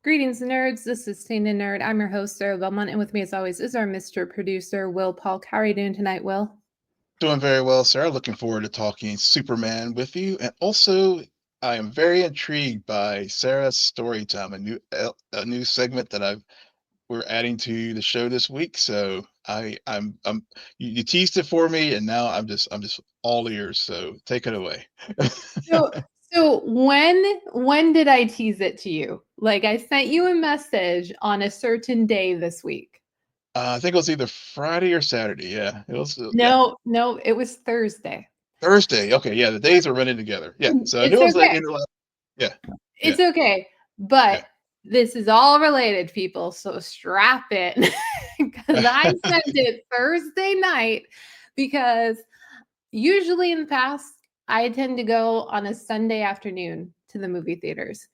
Greetings, nerds. This is Tina Nerd. I'm your host, Sarah Belmont, and with me, as always, is our Mr. Producer, Will Paul. How are you doing tonight, Will? Doing very well, Sarah. Looking forward to talking Superman with you. And also, I am very intrigued by Sarah's story time, a new segment that we're adding to the show this week. So I'm you teased it for me, and now I'm just all ears. So take it away. So, so when did I tease it to you? Like I sent you a message on a certain day this week. I think it was either Friday or Saturday. Yeah, it was. Yeah, No, it was Thursday. Thursday. Okay, yeah, the days are running together. Yeah, so I knew It's it was like okay. in the last. Yeah, yeah, It's okay. But yeah. this is all related, people. So strap in because I sent it Thursday night because usually in the past, I tend to go on a Sunday afternoon to the movie theaters.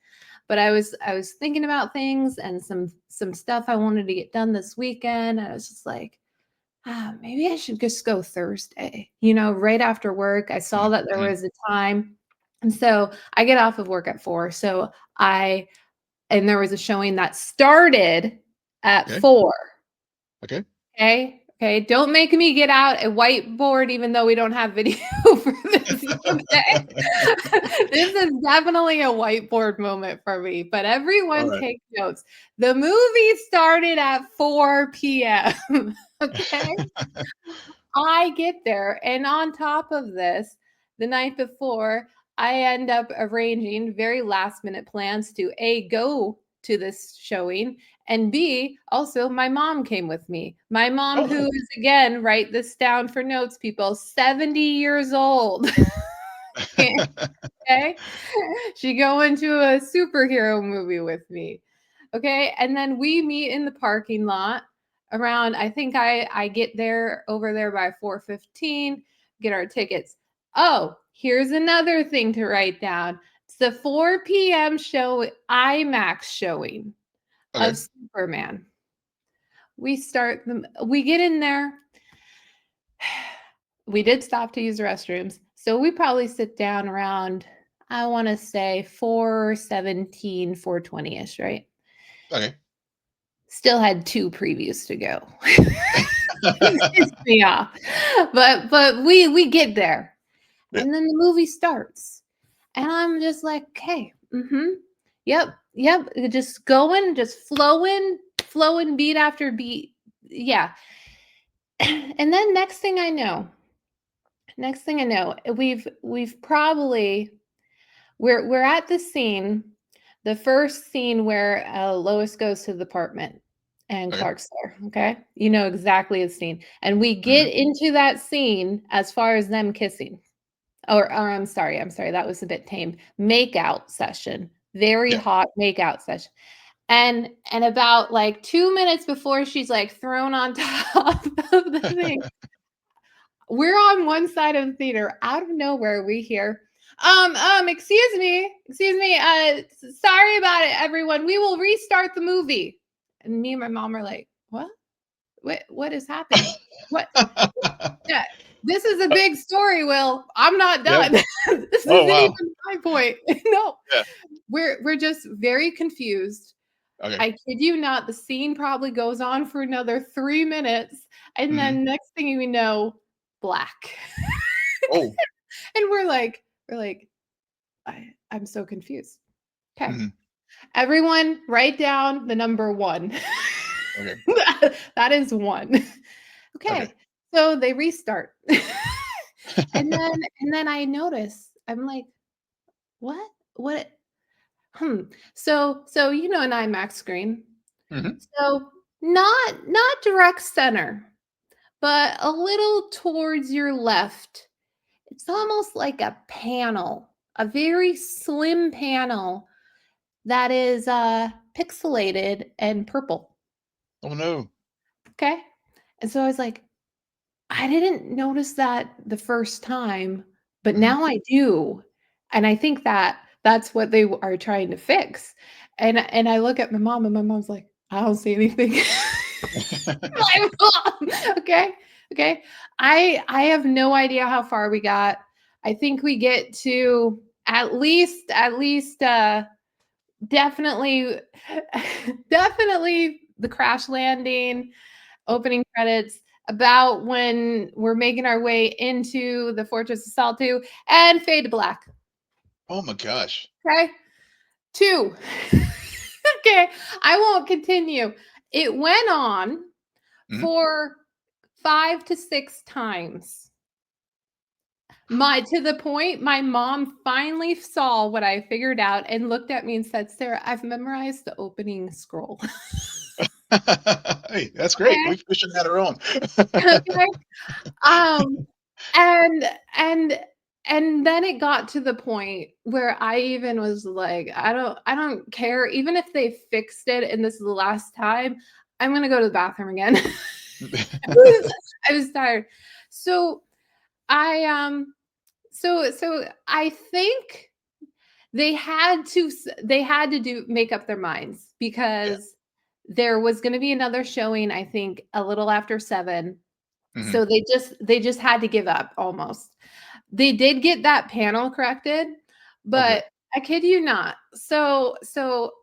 But I was thinking about things and some stuff I wanted to get done this weekend. And I was just like, maybe I should just go Thursday, right after work. I saw that there Mhm. was a time. And so I get off of work at 4. So I and there was a showing that started at Okay, 4. okay. Okay. Okay. Don't make me get out a whiteboard, even though we don't have video for this. Okay. This is definitely a whiteboard moment for me, but All everyone right. take notes. The movie started at 4 p.m. Okay. I get there, and on top of this, the night before, I end up arranging very last minute plans to A, go to this showing, and B, also my mom came with me. My mom, Oh, who nice. is, again, write this down for notes, people, 70 years old. Okay. She go into a superhero movie with me. Okay. And then we meet in the parking lot around, I think I get there over there by 4:15, get our tickets. Oh, here's another thing to write down. It's the 4 p.m. show, IMAX showing Okay. of Superman. We get in there. We did stop to use the restrooms. So we probably sit down around, I want to say 4:17, 4:20ish, right? Okay. Still had 2 previews to go. It's me off. But we get there. Yeah. And then the movie starts. And I'm just like, "Okay, yep, just going, just flowing beat after beat." Yeah. And then next thing I know, we've probably we're at the first scene where Lois goes to the apartment and Okay. Clark's there. Okay, you know exactly the scene, and we Mhm. get into that scene as far as them kissing. Or I'm sorry, that was a bit tame. Makeout session, very Yeah. hot makeout session. And about like 2 minutes before she's like thrown on top of the thing, we're on one side of the theater. Out of nowhere, we hear, excuse me, sorry about it, everyone. We will restart the movie. And me and my mom are like, what? What is happening? What? Yeah, this is a big story, Will. I'm not Yeah. done. This Oh, isn't wow. even my point. No, Yeah. we're just very confused. Okay. I kid you not, the scene probably goes on for another 3 minutes, and Mhm. then next thing you know, black. Oh. And we're like, I'm so confused. Okay. Mhm. Everyone write down the number 1. Okay. That is 1. Okay. Okay. So they restart. And then I notice, I'm like, what? What? Hmm. So an IMAX screen. Mhm. So not direct center, but a little towards your left. It's almost like a panel, a very slim panel that is pixelated and purple. Oh, no. Okay. And so I was like, I didn't notice that the first time, but Mhm. now I do. And I think that that's what they are trying to fix. And I look at my mom, and my mom's like, I don't see anything. My mom. Okay. Okay. I have no idea how far we got. I think we get to at least definitely, definitely the crash landing, opening credits, about when we're making our way into the Fortress of Saltu, and fade to black. Oh my gosh. Okay, two. Okay, I won't continue. It went on Mhm. for 5 to 6 times. My To the point my mom finally saw what I figured out and looked at me and said, "Sarah, I've memorized the opening scroll." Hey, that's great. Okay, We should have had our own. okay. Um, and and and then it got to the point where I even was like, I don't care, even if they fixed it and this is the last time, I'm gonna go to the bathroom again. I was tired. So I so I think they had to do make up their minds Yeah. because there was going to be another showing, I think a little after 7. Mhm. So they just had to give up almost. They did get that panel corrected, Oh, good. but I kid you not. So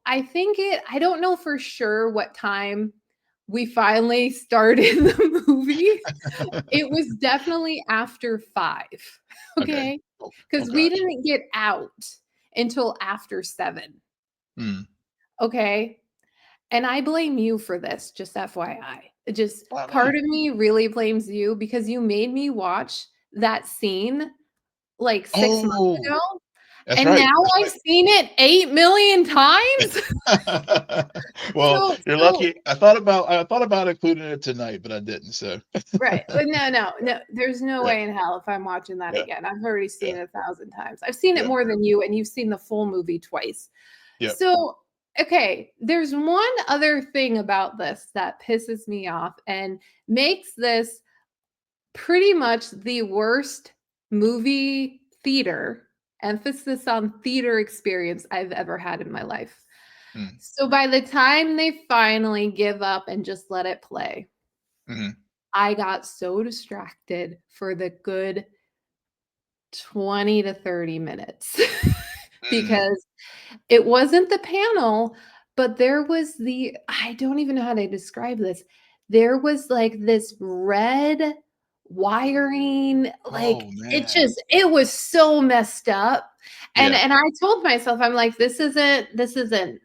I don't know for sure what time we finally started the movie. It was definitely after 5, Okay. okay? Oh, oh Because we gosh. didn't get out until after 7, Mm. okay? And I blame you for this, just FYI. It just Wow, part me. of me really blames you because you made me watch that scene, like, 6 months Oh, ago, that's and right. now That's I've right. seen it 8,000,000 times. Well, So you're so lucky. I thought about including it tonight, but I didn't. So Right. No, no, no, there's no yeah, way in hell if I'm watching that yeah, again. I've already yeah, seen it 1,000 times. I've seen it yeah, more than you, and you've seen the full movie twice. yep. So, okay, there's one other thing about this that pisses me off and makes this pretty much the worst movie theater, emphasis on theater experience I've ever had in my life. Mm, So by the time they finally give up and just let it play, mhm, I got so distracted for the good 20 to 30 minutes mm. because it wasn't the panel, but there was I don't even know how to describe this. There was like this red wiring, like Oh man. it was so messed up. And Yeah, and I told myself, I'm like, this isn't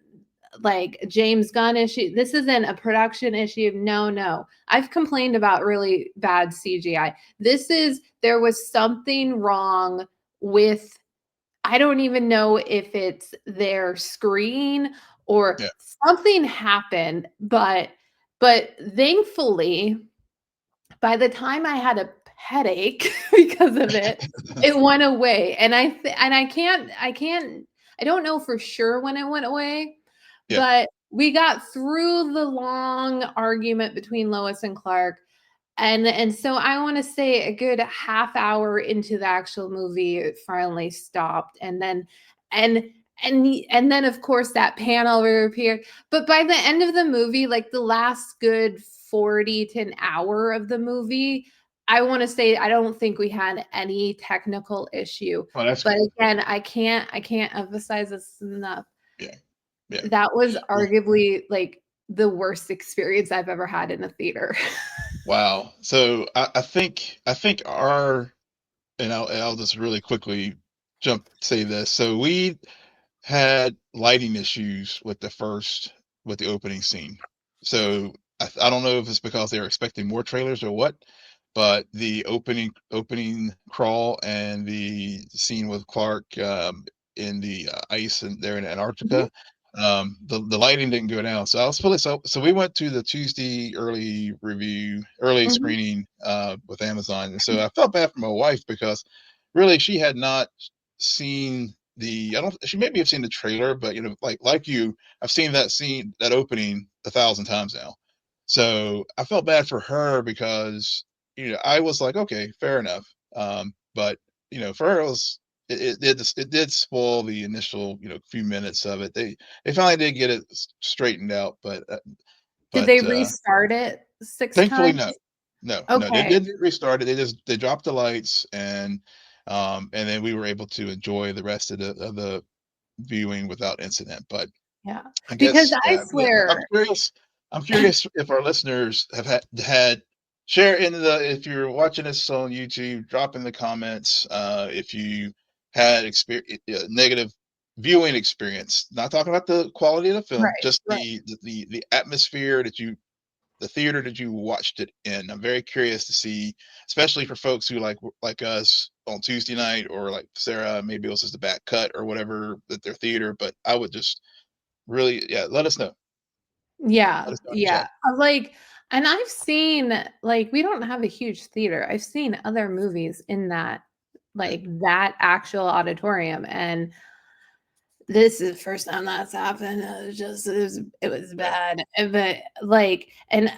like James Gunn issue. This isn't a production issue. No, no. I've complained about really bad CGI. There was something wrong with, I don't even know if it's their screen or yeah. something happened, but thankfully by the time I had a headache because of it, it went away. And I don't know for sure when it went away, Yeah. but we got through the long argument between Lois and Clark. And so I wanna say a good half hour into the actual movie, it finally stopped, and and then, of course, that panel reappeared, but by the end of the movie, like, the last good 40 to an hour of the movie, I wanna say I don't think we had any technical issue, Oh, that's but good. again, I can't emphasize this enough. Yeah, yeah. That was Well, arguably, like, the worst experience I've ever had in a theater. wow. So I think our and I'll just really quickly say this. So we had lighting issues with the opening scene. So I don't know if it's because they were expecting more trailers or what, but the opening crawl and the scene with Clark in the ice and there in Mhm, Antarctica, the lighting didn't go down. So I was feeling so we went to the Tuesday early mhm. screening with Amazon, and so I felt bad for my wife because really she had not seen I don't she maybe have seen the trailer, but like you, I've seen that opening 1,000 times now. So I felt bad for her because I was like, okay, fair enough. But for her it did spoil the initial few minutes of it. They finally did get it straightened out, but Did they restart it 6 thankfully times? no, no, they Okay. didn't restart it. They dropped the lights and then we were able to enjoy the rest of the viewing without incident. But Yeah. I Because guess, I yeah, I'm swear curious. I'm curious if our listeners have had share in the if you're watching this on YouTube, drop in the comments if you had negative viewing experience. Not talking about the quality of the film, right, just right. the atmosphere that you the theater that you watched it in. I'm very curious to see, especially for folks who like us on Tuesday night, or like Sarah, maybe it was just a back cut or whatever at their theater. But I would just really, yeah, let us know. Let Yeah, us know in the yeah. chat. Like, and I've seen, like, we don't have a huge theater. I've seen other movies in that, Yeah. like, that actual auditorium, and this is the first time that's happened. It was Yeah. bad, but, like, and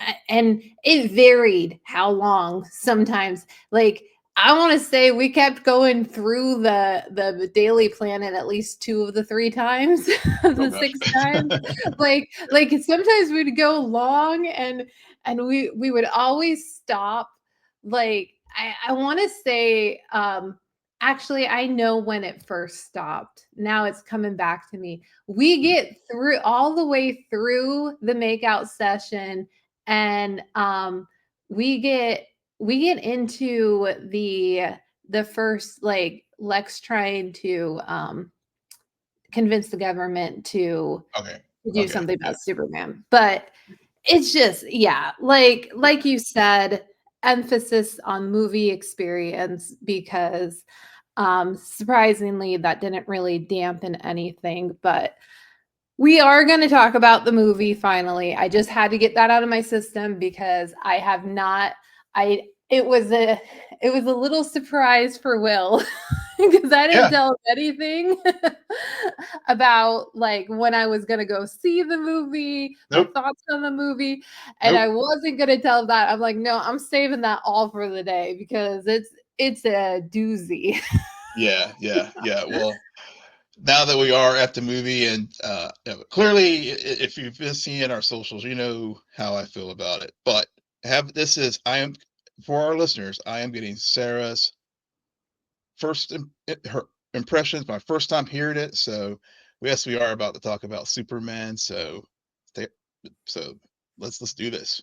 it varied how long sometimes, like, I wanna say we kept going through the Daily Planet at least 2 of the 3 times, of Oh the gosh. 6 times. Like, sometimes we'd go long, and we would always stop, like, I wanna say, actually, I know when it first stopped. Now it's coming back to me. We Mhm. get through all the way through the makeout session, and we get we get into the first, like, Lex trying to convince the government Okay. to do Okay. something Yeah. about Superman. But it's just, yeah, like you said, emphasis on movie experience, because surprisingly, that didn't really dampen anything, but we are going to talk about the movie finally. I just had to get that out of my system because I have not I it was a little surprise for Will because I didn't Yeah. tell him anything about, like, when I was going to go see the movie, my Nope. thoughts on the movie, and I Nope. wasn't going to tell him that. I'm like, "No, I'm saving that all for the day because it's a doozy." Yeah. Yeah. Yeah. Well, now that we are at the movie, and clearly, if you've been seeing our socials, you know how I feel about it. But have this is I am for our listeners. I am getting Sarah's her impressions, my first time hearing it. So yes, we are about to talk about Superman. So stay, so let's do this.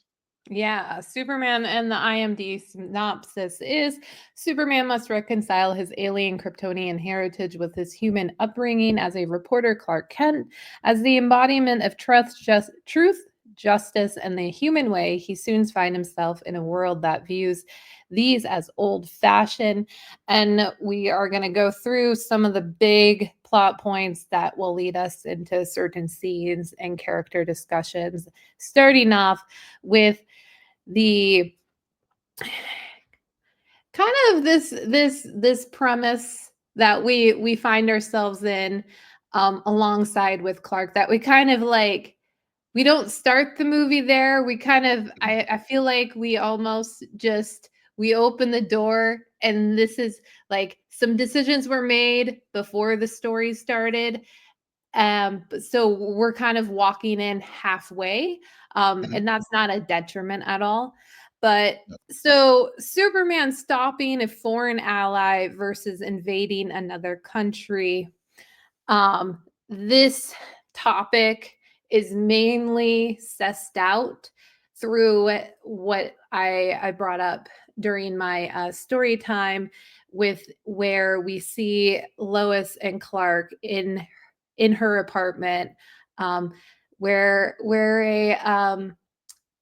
Yeah, Superman, and the IMD synopsis is: Superman must reconcile his alien Kryptonian heritage with his human upbringing as a reporter, Clark Kent. As the embodiment of truth, justice, and the human way, he soon finds himself in a world that views these as old fashioned. And we are going to go through some of the big plot points that will lead us into certain scenes and character discussions, starting off with the kind of this premise that we find ourselves in, alongside with Clark, that we kind of, like, we don't start the movie there. We kind of, Mhm. I feel like we almost just we open the door, and this is, like, some decisions were made before the story started, so we're kind of walking in halfway, Mhm. and that's not a detriment at all. But Yep. so Superman stopping a foreign ally versus invading another country. This topic is mainly sussed out through what I brought up during my story time, with where we see Lois and Clark in her apartment, um, where a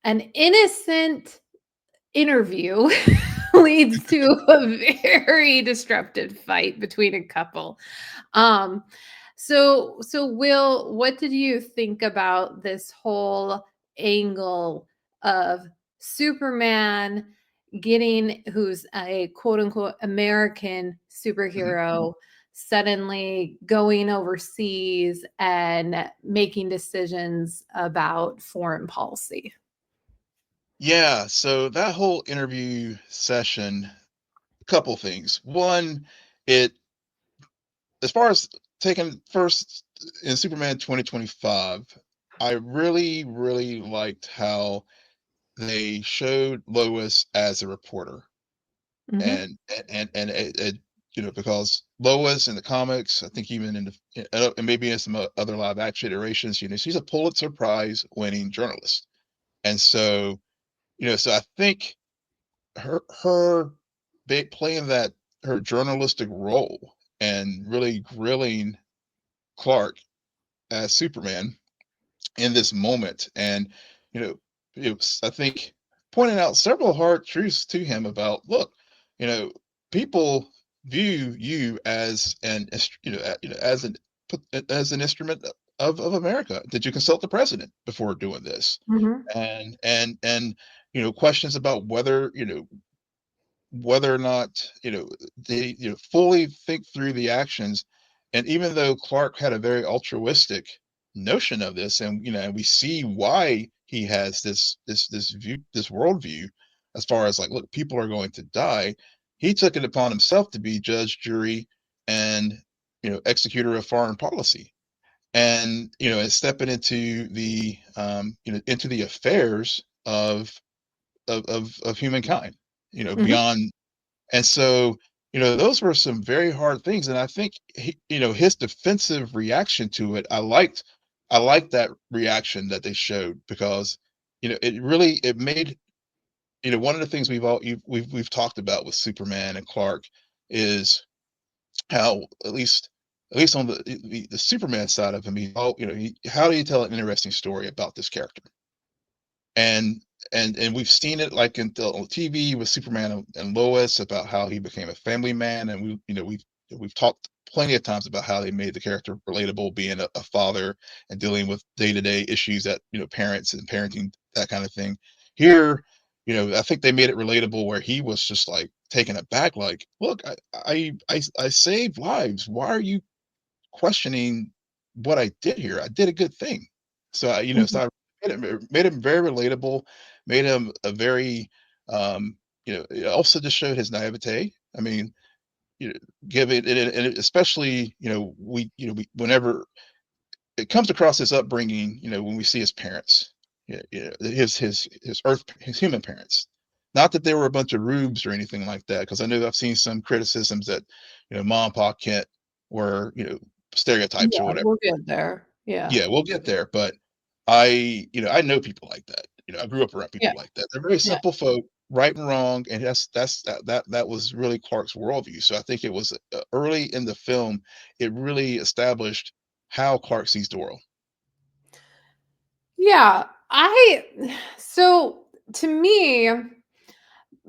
an innocent interview leads to a very disruptive fight between a couple. Um, so Will, what did you think about this whole angle of Superman who's a quote unquote American Mhm. superhero, suddenly going overseas and making decisions about foreign policy? Yeah. So that whole interview session, a couple things. One, it as far as taking first in Superman 2025, I really, really liked how they showed Lois as a reporter, Mhm. and because Lois in the comics, I think even and maybe in some other live action iterations, she's a Pulitzer Prize winning journalist. And so, so I think her playing that her journalistic role and really grilling Clark as Superman in this moment, and you know it was, I think, pointing out several hard truths to him about, look, you know people view you as as an instrument of America. Did you consult the president before doing this? Mhm. And questions about whether or not they fully think through the actions. And even though Clark had a very altruistic notion of this, and we see why he has this worldview, as far as like, look, people are going to die, he took it upon himself to be judge, jury, and executor of foreign policy. And and stepping into the into the affairs of humankind, Mhm. beyond. And so, those were some very hard things. And I think his defensive reaction to it, I liked that reaction that they showed, because, it made, one of the things we've talked about with Superman and Clark is how, at least on the Superman side of him, how do you tell an interesting story about this character? And and we've seen it, like, on TV with Superman and Lois, about how he became a family man. And we've talked plenty of times about how they made the character relatable, being a father and dealing with day-to-day issues that, parents and parenting, that kind of thing. Here, I think they made it relatable, where he was just like taken aback, like, look, I saved lives. Why are you questioning what I did here? I did a good thing. So Mhm. so I made him very relatable, made him a very, it also just showed his naivete. I mean, you know, give it, and especially, whenever it comes across his upbringing, when we see his parents, his human parents. Not that they were a bunch of rubes or anything like that, because I know I've seen some criticisms that, Mom and Pa Kent were, stereotypes or Yeah, whatever. we'll get there. Yeah. Yeah, we'll get there, but I know people like that. I grew up around Yeah. people like that. They're very Yeah. simple folk, right and wrong, and that was really Clark's worldview. So I think it was, early in the film, it really established how Clark sees the world. Yeah. I so to me,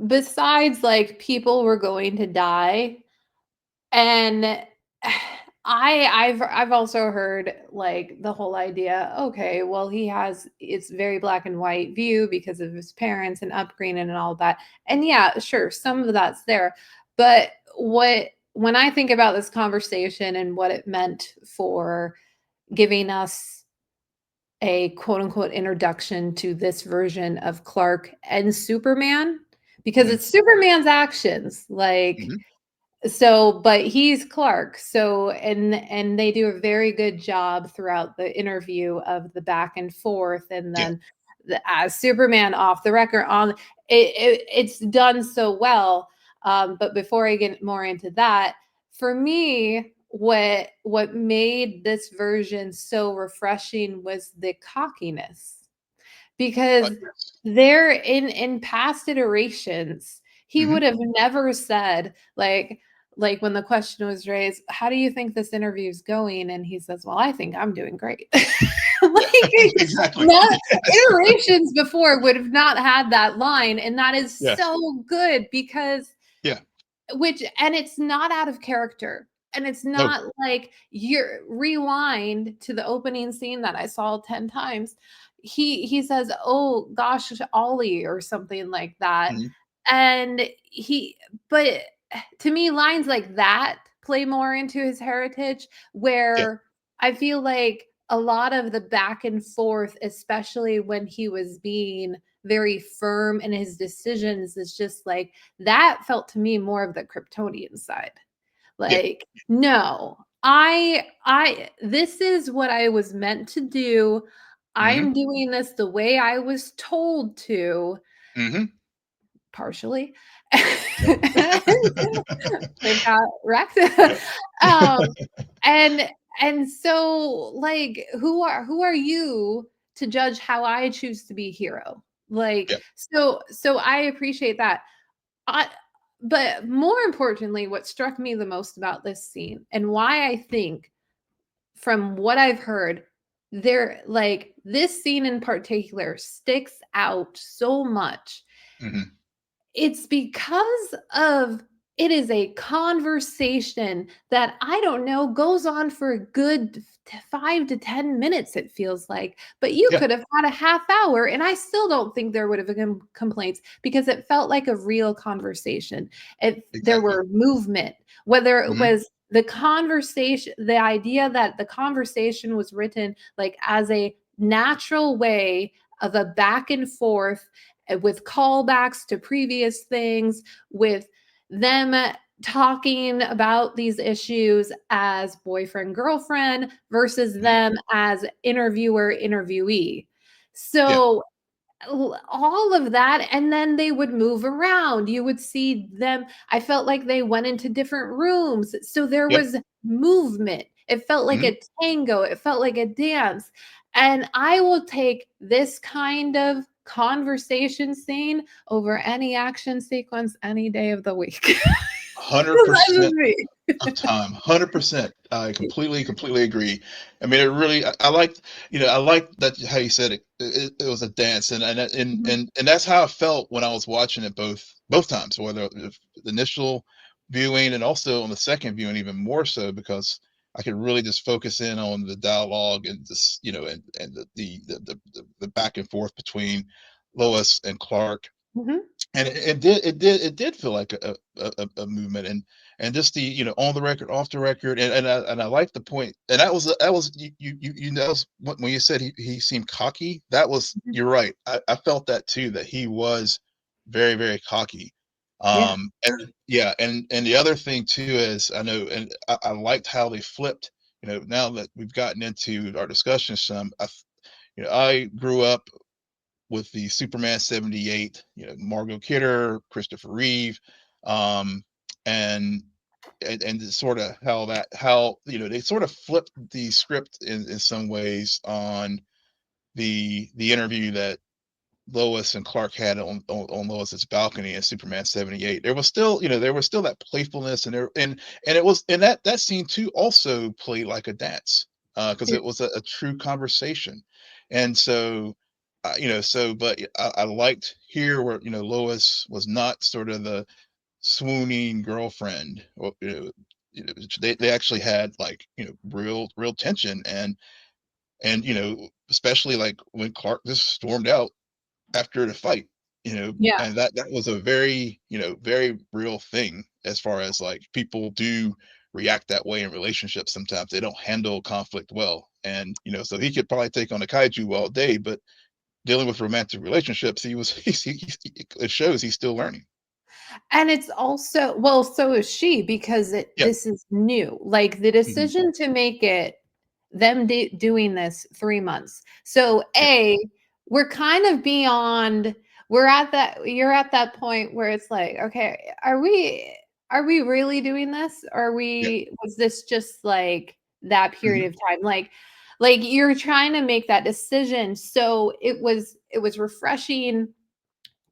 besides like people were going to die, and I've also heard like the whole idea, okay, well he has it's very black and white view because of his parents and upbringing and all that. And yeah, sure, some of that's there. But what when I think about this conversation and what it meant for giving us a quote unquote introduction to this version of Clark and Superman, because Mhm, it's Superman's actions, like mhm, so, but he's Clark. So, and they do a very good job throughout the interview of the back and forth, and yeah, then as Superman off the record on it's done so well. But before I get more into that, for me, what made this version so refreshing was the cockiness, because yes, there in past iterations he mhm, would have never said like when the question was raised, how do you think this interview is going, and he says, well, I think I'm doing great. yeah, Like exactly, not yes, iterations before would have not had that line, and that is yes, so good because yeah, which and it's not out of character, and it's no, not like you're rewind to the opening scene that I saw 10 times. He says, "Oh gosh, Ollie," or something like that, mhm, and he but to me, lines like that play more into his heritage, yeah, where I feel like a lot of the back and forth, especially when he was being very firm in his decisions, is just like that felt to me more of the Kryptonian side. yeah, Like, no, I this is what I was meant to do. mhm, I'm doing this the way I was told to. mhm, partially. Yep. They've got wrecked. Yep. um, and and so like who are you to judge how I choose to be hero? Like Yep. so I appreciate that. I but more importantly, what struck me the most about this scene and why I think from what I've heard, there like this scene in particular sticks out so much. Mhm. It's because of it is a conversation that I don't know goes on for a good 5 to 10 minutes it feels like, but you Yeah, could have had a half hour and I still don't think there would have been complaints because it felt like a real conversation. There exactly. were movement, whether it Mhm. was the conversation, the idea that the conversation was written like as a natural way of a back and forth with callbacks to previous things, with them talking about these issues as boyfriend girlfriend versus Mhm. them as interviewer interviewee. Yeah. So all of that, and then they would move around. You would see them. I felt like they went into different rooms, so there Yep. was movement. It felt like Mhm. a tango, it felt like a dance. And I will take this kind of conversation scene over any action sequence any day of the week. That's just 100% me. of time, 100%. I completely agree. I mean, it really I like, I like that how you said it was a dance, Mhm, and that's how I felt when I was watching it both times, whether if the initial viewing and also on the second viewing even more so because I could really just focus in on the dialogue and this, and the back and forth between Lois and Clark. mhm. And it did feel like a movement and just the on the record off the record and I like the point and that was that was when you said he seemed cocky that was Mhm. you're right I felt that too that he was very very cocky Yeah. and yeah and the other thing too is I know and I liked how they flipped now that we've gotten into our discussion some I grew up with the Superman 78, Margot Kidder, Christopher Reeve, um, and and sort of how they sort of flipped the script in some ways on the interview that Lois and Clark had on Lois's balcony in Superman 78. There was still that playfulness and it was and that scene too also played like a dance because Yeah. it was a true conversation. And so but I liked here where Lois was not sort of the swooning girlfriend or they actually had like real tension and especially like when Clark just stormed out after the fight, Yeah. and that was a very, very real thing as far as like people do react that way in relationships sometimes. They don't handle conflict well. And, so he could probably take on a kaiju all day, but dealing with romantic relationships, it shows he's still learning. And it's also well, so is she because Yeah. this is new. Like the Mhm. decision to make it them doing this 3 months. So Yeah. A, we're kind of beyond we're at that you're at that point where it's like, okay, are we really doing this? Are Yeah. we was this just like that period Mhm. of time? Like you're trying to make that decision. So it was refreshing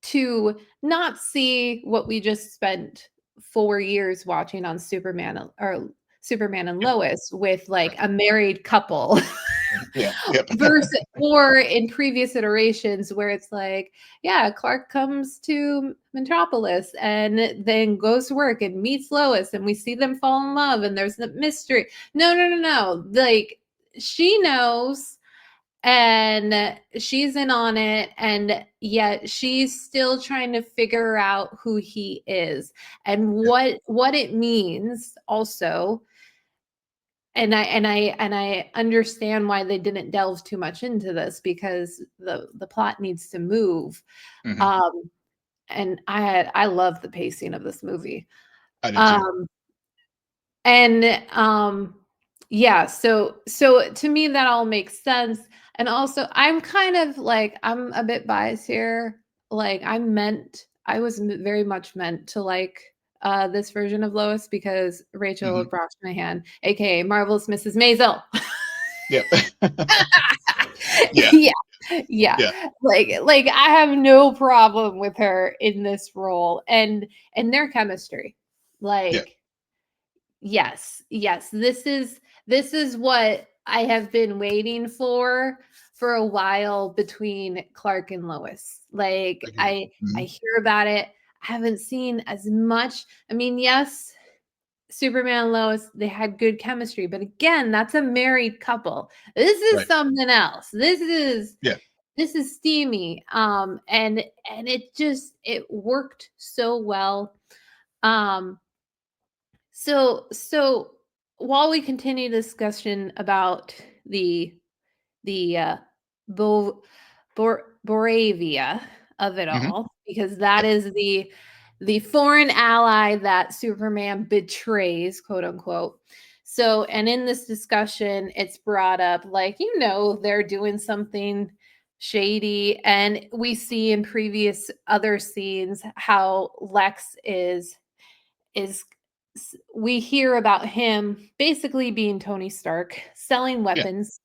to not see what we just spent 4 years watching on or Superman and Yep. Lois with, like, Right. a married couple Mhm. Yeah. Yep. versus or in previous iterations where it's like, yeah, Clark comes to Metropolis and then goes to work and meets Lois, and we see them fall in love, and there's the mystery. No, no, no, no, like, she knows and she's in on it and yet she's still trying to figure out who he is and Yep. what it means also. And I understand why they didn't delve too much into this because the plot needs to move. Mhm. um and I love the pacing of this movie. I did too. um And, yeah, so to me, that all makes sense, and also, I'm kind of like I'm a bit biased here, like, I was very much meant to like this version of Lois because Rachel Mhm. Brosnahan, aka Marvelous Mrs. Maisel. Yep. Yeah, Yeah, yeah. yeah, Like I have no problem with her in this role and their chemistry. yeah, Like yes, yes. This is what I have been waiting for a while between Clark and Lois. Like agreed. I Mhm. hear about it. I haven't seen as much. I mean, yes, Superman and Lois, they had good chemistry, but again, that's a married couple. This is Right. something else. Yeah. This is steamy. And it worked so well. Um so while we continue discussion about the the Bo- Boravia of it Mhm. all, because that Yeah. is the foreign ally that Superman betrays, quote unquote. So, and in this discussion, it's brought up like, they're doing something shady. And we see in previous other scenes how Lex is we hear about him basically being Tony Stark, selling Yeah. weapons.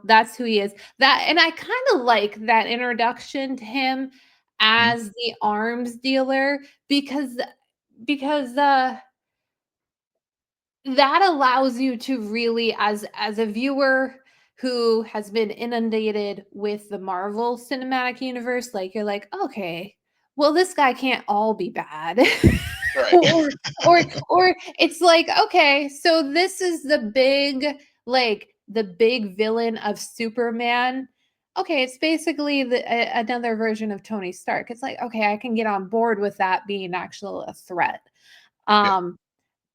That's who he is. That and I kind of like that introduction to him Mhm. as the arms dealer because that allows you to really as a viewer who has been inundated with the Marvel Cinematic Universe, like you're like, okay, well this guy can't all be bad. Right. or or it's like, okay, so this is the big villain of Superman. Okay, it's basically another version of Tony Stark. It's like, okay, I can get on board with that being actual a threat. Yeah. um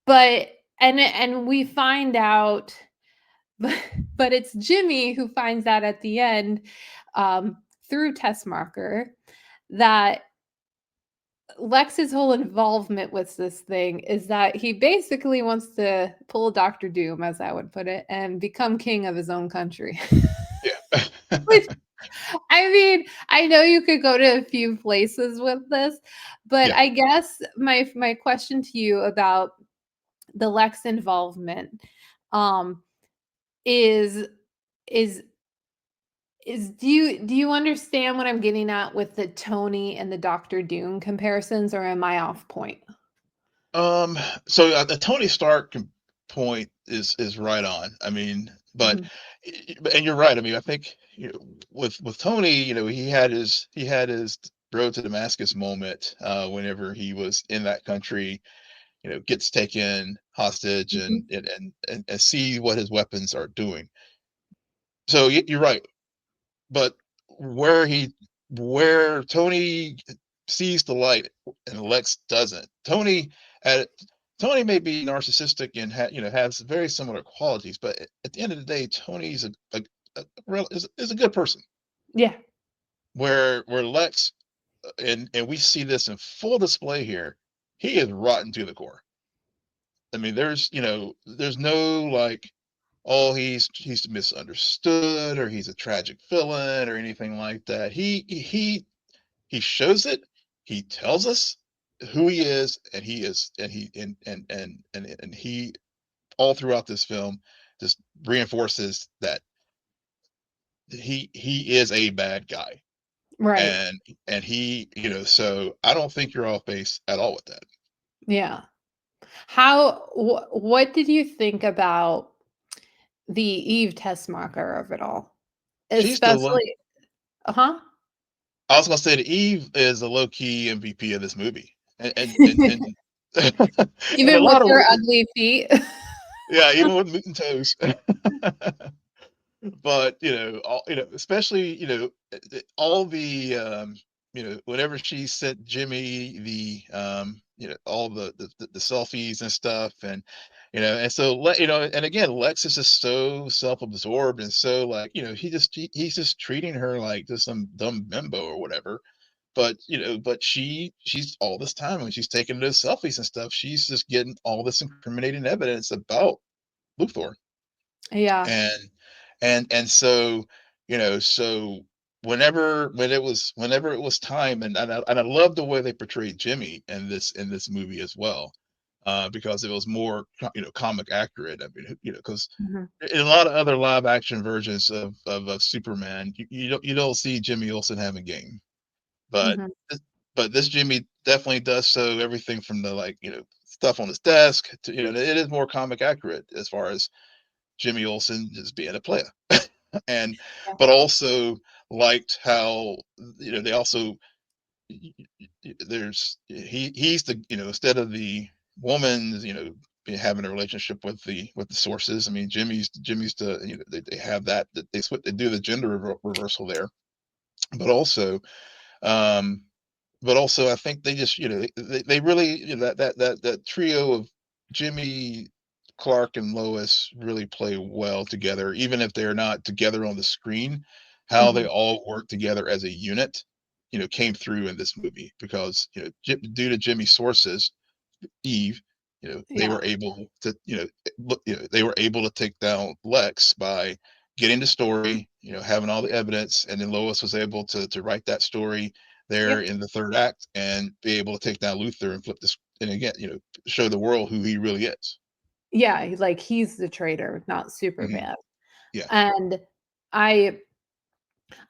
but and we find out, but but it's Jimmy who finds out at the end, um through Tessmacher, that Lex's whole involvement with this thing is that he basically wants to pull Doctor Doom, as I would put it, and become king of his own country. Yeah. Which, I mean, I know you could go to a few places with this, but Yeah. I guess my question to you about the Lex involvement, um, is is do you understand what I'm getting at with the Tony and the Doctor Doom comparisons, or am I off point? Um, so the Tony Stark point is right on. I mean, but Mhm, and you're right. I mean, I think with Tony, he had his road to Damascus moment whenever he was in that country. Gets taken hostage mhm. and see what his weapons are doing. So you're right. But where he where Tony sees the light and Lex doesn't. At Tony may be narcissistic and has very similar qualities, but at the end of the day, Tony's a real is a good person. Yeah. Where Lex and we see this in full display here, he is rotten to the core. I mean, there's no like, oh, he's misunderstood or he's a tragic villain or anything like that. He shows it. He tells us who he is, and he is, and he and he all throughout this film just reinforces that he is a bad guy, Right. and so I don't think you're off base at all with that. Yeah. What did you think about the Eve Tessmacher of it all? She's the low. Especially huh? I was gonna say that Eve is the low key MVP of this movie, and and a Even with lot of her ugly feet. yeah, even with meat and toes. But, especially, all the, whenever she sent Jimmy all the selfies and stuff and so and again, Lex is just so self-absorbed and so like, he's just treating her like just some dumb bimbo or whatever. But she's all this time when she's taking those selfies and stuff, she's just getting all this incriminating evidence about Luthor. Yeah. And so, so whenever it was time, and I love the way they portrayed Jimmy in this movie as well, because it was more comic accurate. I mean, because Mhm, in a lot of other live action versions of Superman, you don't see Jimmy Olsen having game, but mhm. this, but this Jimmy definitely does so. Everything from the stuff on his desk to it is more comic accurate as far as Jimmy Olsen just being a player, and Yeah, but also liked how they also there's he's the instead of the woman having a relationship with the sources. I mean, Jimmy's the they have that they do the gender reversal there, but also um I think they just they really that trio of Jimmy, Clark, and Lois really play well together, even if they're not together on the screen. How they mhm. all work together as a unit, came through in this movie because due to Jimmy's sources, Eve, they Yeah, were able to, they were able to take down Lex by getting the story, having all the evidence, and then Lois was able to write that story there yep. in the third act and be able to take down Luthor and flip this, and again, show the world who he really is. Yeah, like, he's the traitor, not Hmm. Superman, Yeah. and I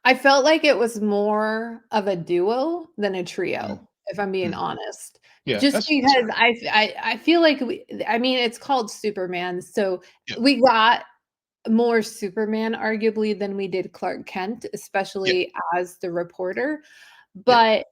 I felt like it was more of a duo than a Hmm. trio, if I'm being Hmm. honest. Yeah. Just That's because fair. I feel like I mean, it's called Superman, so Yeah. we got more Superman arguably than we did Clark Kent, Yeah. especially as the reporter, Yeah. but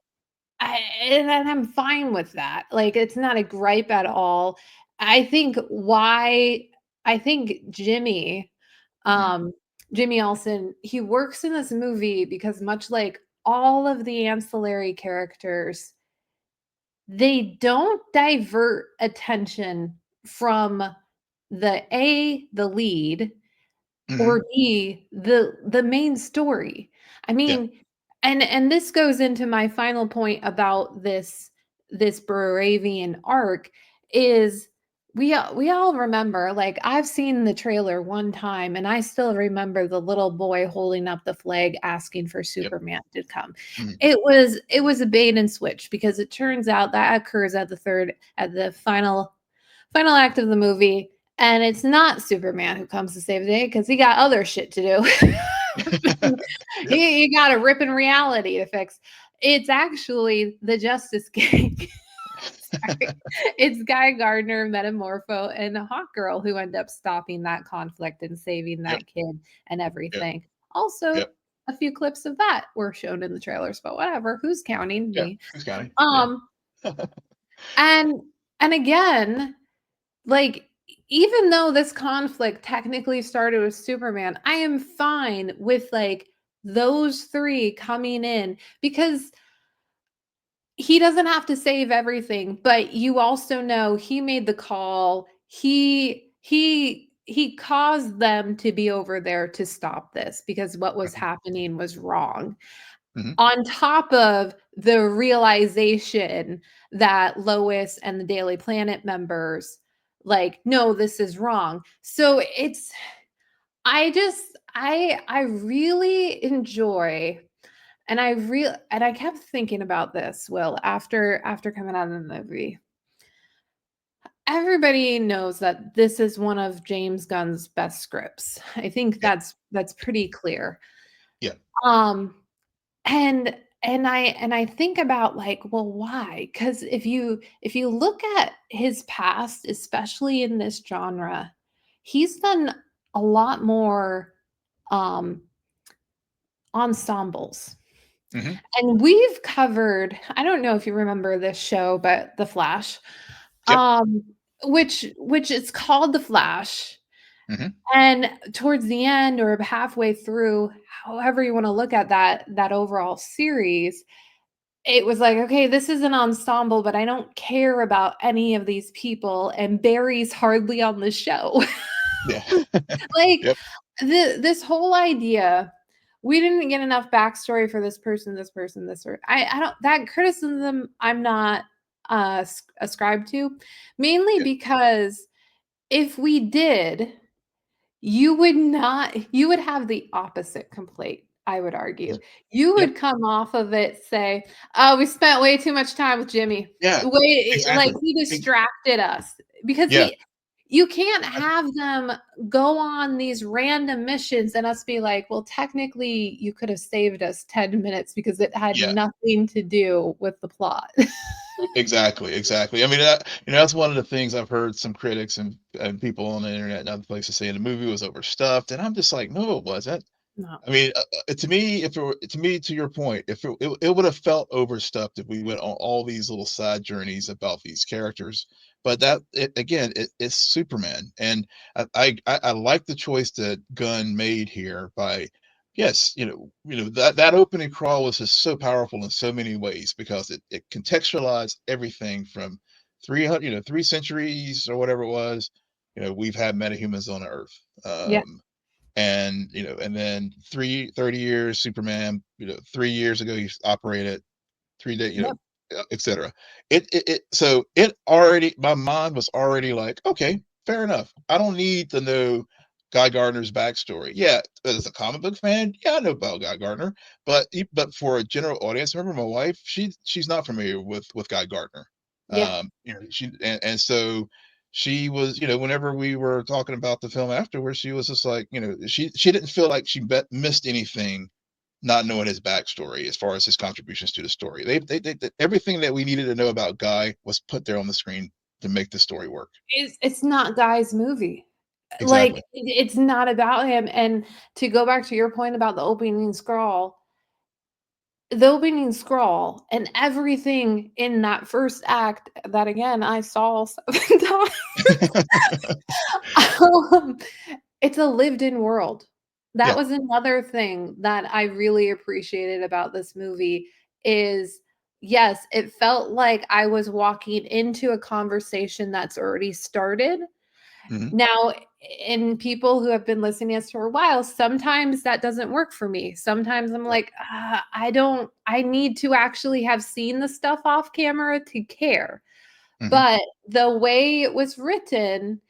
and I'm fine with that. Like, it's not a gripe at all. I think why I think Hmm. um, Jimmy Olsen, he works in this movie because much like all of the ancillary characters, they don't divert attention from the lead, Hmm. or B, the main story. I Yeah. mean, and this goes into my final point about this Baravian arc is we all remember, like, I've seen the trailer one time, and I still remember the little boy holding up the flag asking for Yep. Superman to come. Hmm. It was a bait and switch because it turns out that occurs at the final act of the movie, and it's not Superman who comes to save the day because he got other shit to do. Yep. He got a ripping reality to fix. It's actually the Justice Gang. Sorry. It's Guy Gardner, Metamorpho, and Hawkgirl who end up stopping that conflict and saving Yep. that kid and Yep. everything. Also, Yep. a few clips of that were shown in the trailers, but whatever. Who's counting Yeah. me? Who's counting? Yeah. Um, and and again, like, even though this conflict technically started with Superman, I am fine with, like, those 3 coming in because he doesn't have to save everything, but you also know he made the call. He caused them to be over there to stop this because what was Mhm. happening was wrong. Mhm. On top of the realization that Lois and the Daily Planet members, like, "No, this is wrong." So it's I really enjoy, and I kept thinking about this, Will, after coming out of the movie. Everybody knows that this is one of James Gunn's best scripts. I think Yep. that's pretty clear. Yeah. Um And and I think about, like, well, why? Because if you look at his past, especially in this genre, he's done a lot more, um, ensembles. Mhm. And we've covered, I don't know if you remember this show, but The Flash, Yep. um, which it's called The Flash, Mhm. and towards the end or halfway through, however you wanna look at that overall series, it was like, "Okay, this is an ensemble, but I don't care about any of these people, and Barry's hardly on the show." Yeah. Like, Yep. this whole idea, "We didn't get enough backstory for this person, this or" I don't that criticism I'm not, ascribed to, mainly Yep. because if we did, you would have the opposite complaint. I would argue. You Yep. would come off of it, say, "Oh, we spent way too much time with Jimmy. Yeah. Way like, Exactly. he Ex distracted us." Because Yeah. he you can't have them go on these random missions and us be like, "Well, technically, you could have saved us 10 minutes because it had Yeah. nothing to do with the plot." Exactly, exactly. I mean, that that's one of the things I've heard some critics and people on the internet and other places saying the movie was overstuffed, and I'm just like, "No, it wasn't." No. I mean, to me, if it were to me, to your point, if it would have felt overstuffed if we went on all these little side journeys about these characters. But again, it's Superman, and I like the choice that Gunn made here by, yes, that opening crawl was just so powerful in so many ways because it contextualized everything from 300, 3 centuries or whatever it was. We've had metahumans on Earth. Yeah. And then 30 years Superman, 3 years ago he operated 3 day, Yep. etc. So it already, my mind was already like, okay, fair enough. I don't need to know Guy Gardner's backstory. Yeah, as a comic book fan, yeah, I know about Guy Gardner, but for a general audience, remember my wife, she's not familiar with Guy Gardner. Yeah. And so she was, whenever we were talking about the film afterwards, she was just like, she didn't feel like she missed anything not knowing his backstory as far as his contributions to the story. Everything that we needed to know about Guy was put there on the screen to make the story work. It's not Guy's movie. Like, Exactly. it's not about him, and to go back to your point about the opening scroll and everything in that first act that, again, I saw 7 times, um, it's a lived-in world. That Yeah. was another thing that I really appreciated about this movie is, yes, it felt like I was walking into a conversation that's already started. Hmm. Now, in people who have been listening to us for a while, sometimes that doesn't work for me. Sometimes I'm Yeah. like, I need to actually have seen the stuff off camera to care." Hmm. But the way it was written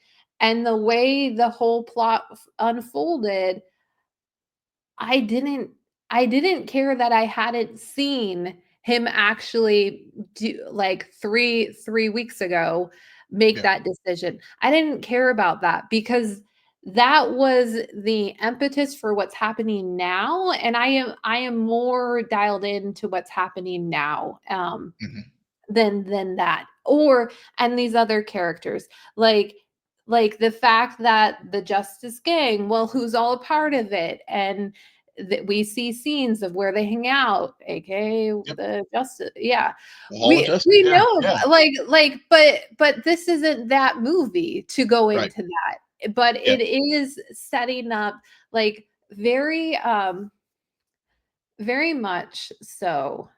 and the way the whole plot unfolded, I didn't I didn't care that I hadn't seen him actually do like 3 weeks ago make Yeah. that decision. I didn't care about that because that was the impetus for what's happening now, and I am more dialed into what's happening now. Hmm. Than that. Or and these other characters, like the fact that the Justice Gang, well, who's all a part of it? And that we see scenes of where they hang out, aka Yep. the Justice. Yeah. The Hall of We Justice. Yeah. know Yeah. but this isn't that movie to go Right. into that. But Yeah. it is setting up like very much so.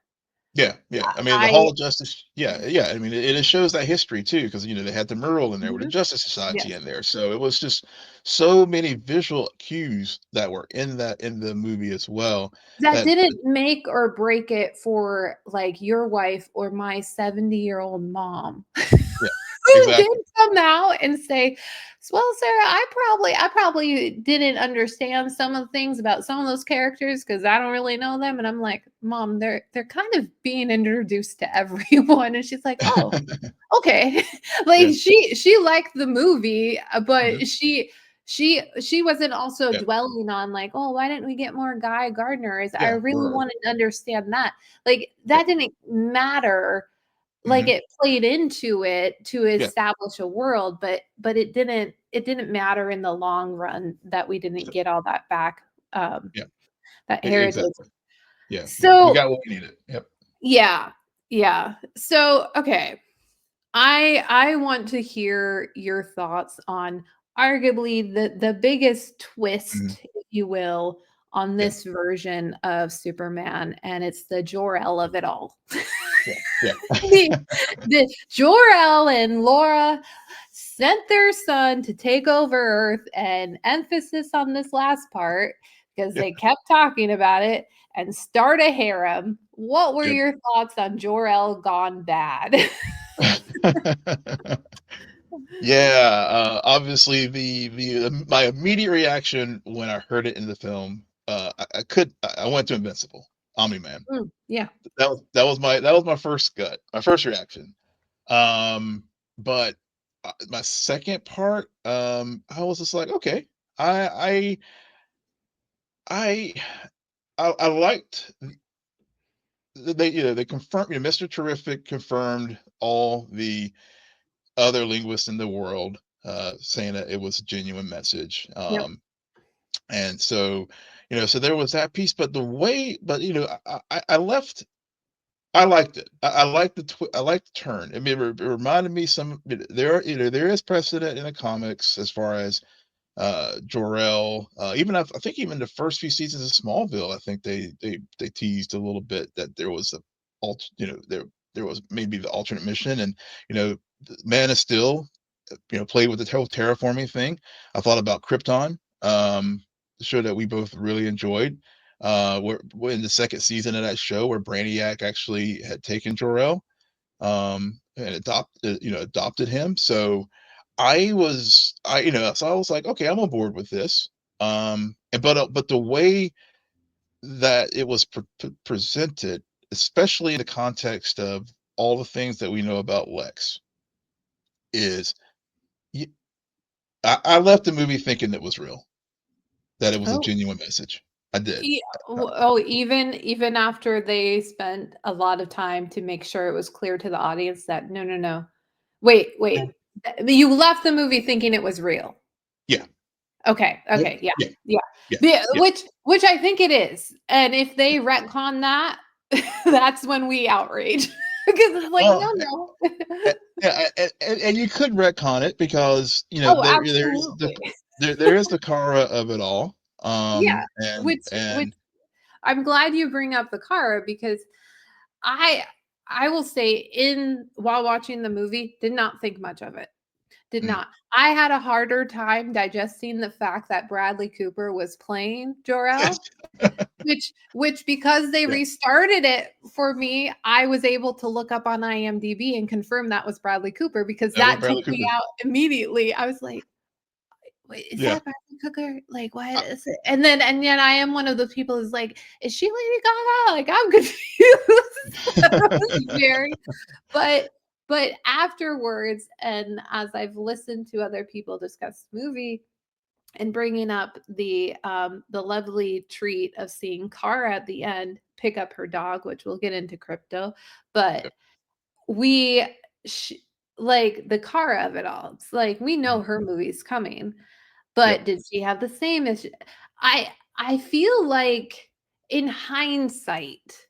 Yeah. Yeah. I mean, the I Hall of Justice. Yeah. Yeah. I mean, it shows that history too, because they had the mural in there with the Mhm. Justice Society Yes. in there. So it was just so many visual cues that were in the movie as well. That That didn't make or break it for, like, your wife or my 70-year-old mom, Yeah. who did Exactly. come out and say, "Well, Sarah, I probably didn't understand some of the things about some of those characters because I don't really know them," and I'm like, "Mom, they're kind of being introduced to everyone," and she's like, "Oh, okay." Like, Yeah. she liked the movie, Mhm. but she wasn't also Yeah. dwelling on like, "Oh, why didn't we get more Guy Gardners?" I Yeah. really Or wanted to understand that. Like, yeah. that didn't matter, like, Mhm. it played into it to Yeah. establish a world, but it didn't matter in the long run that we didn't Yeah. get all that back, um, Yeah. that heritage. Exactly. Yeah. We So got what we needed. Yep. yeah, yeah. So, okay. I want to hear your thoughts on arguably the biggest Mhm. twist, if you will, on Yeah. this version of Superman, and it's the Jor-El of it all. Yeah. Yeah. The the Jor-El and Laura sent their son to take over Earth, and emphasis on this last part because Yeah. they kept talking about it, and start a harem. What were Yeah. your thoughts on Jor-El gone bad? Yeah, obviously my immediate reaction when I heard it in the film I went to Invincible, Omni Man. Yeah. That was my first reaction. Um, but my second part, I was just like, okay, I I I liked they confirmed, Mr. Terrific confirmed all the other linguists in the world, saying that it was a genuine message. Yep. And so, so there was that piece, but I left. I liked it. I liked I liked the turn. I mean, it reminded me there is precedent in the comics as far as Jor-El, even I think even the first few seasons of Smallville, I think they teased a little bit that there was there was maybe the alternate mission, and Man of Steel, played with the whole terraforming thing. I thought about Krypton, the show that we both really enjoyed. Where in the second season of that show, where Brainiac actually had taken Jor-El, and adopted him. So I was like, okay, I'm on board with this. But the way that it was presented, especially in the context of all the things that we know about Lex, is y- I left the movie thinking it was real, that it was a Oh, genuine message. I did. yeah. Uh, Oh, even after they spent a lot of time to make sure it was clear to the audience that no, no, no. Wait, yeah, wait. You left the movie thinking it was real. yeah, Okay, yeah, okay, yeah, yeah, yeah. yeah, yeah. Which I think it is. And if they retcon that, that's when we outrage because it's like, Well, no, no. yeah, and you could retcon it because Oh, absolutely. there is the Kara of it all, Yeah. Which and I'm glad you bring up the Kara because I I will say in while watching the movie, did not think much of it. Did mm, not. I had a harder time digesting the fact that Bradley Cooper was playing yes, Jor-El, which because they yeah, restarted it for me, I was able to look up on IMDb and confirm that was Bradley Cooper because that was that took Bradley me Cooper. out immediately. I was like, "Wait, is Yeah, that Bradley Cooper? Like, what I, is it?" And yet I am one of those people who's like, "Is she Lady Gaga?" Like, I'm confused. I was very but afterwards, and as I've listened to other people discuss the movie and bringing up the lovely treat of seeing Kara at the end pick up her dog, which we'll get into crypto, but yeah, we sh- like the Kara of it all. It's like we know mhm, her movie's coming, yep, but did she have the same issue? I feel like in hindsight,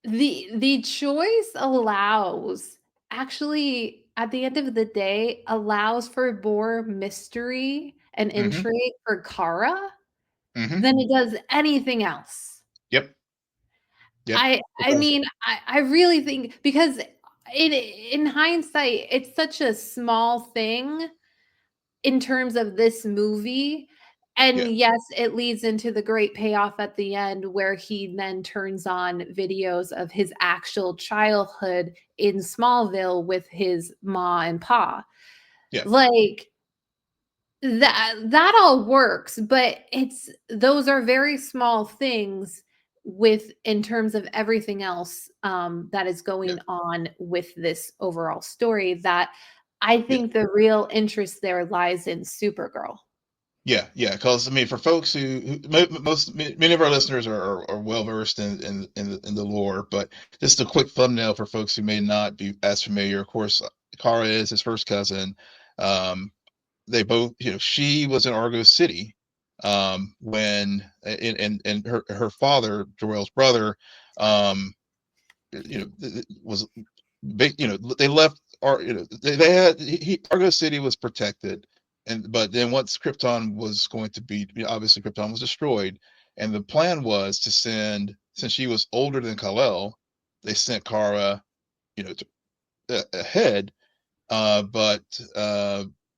the choice allows actually at the end of the day allows for more mystery and mhm, intrigue for Kara mhm, than it does anything else. yep, yep, I because mean, I really think because in hindsight, it's such a small thing in terms of this movie. And yeah, yes, it leads into the great payoff at the end where he then turns on videos of his actual childhood in Smallville with his ma and pa. yeah, Like that all works, but it's those are very small things with in terms of everything else that is yeah, going on with this overall story that I yeah. think the real interest there lies in Supergirl. Yeah, yeah, because I mean, for folks many of our listeners are well versed in the lore, but just a quick thumbnail for folks who may not be as familiar. Of course, Kara is his first cousin. Um, they both, she was in Argo City, when and her father, Jor-El's brother, um, was big. They left. They had Argo City was protected, but then once Krypton was going to be, obviously Krypton was destroyed, and the plan was to send, since she was older than Kal-El, they sent Kara, ahead, but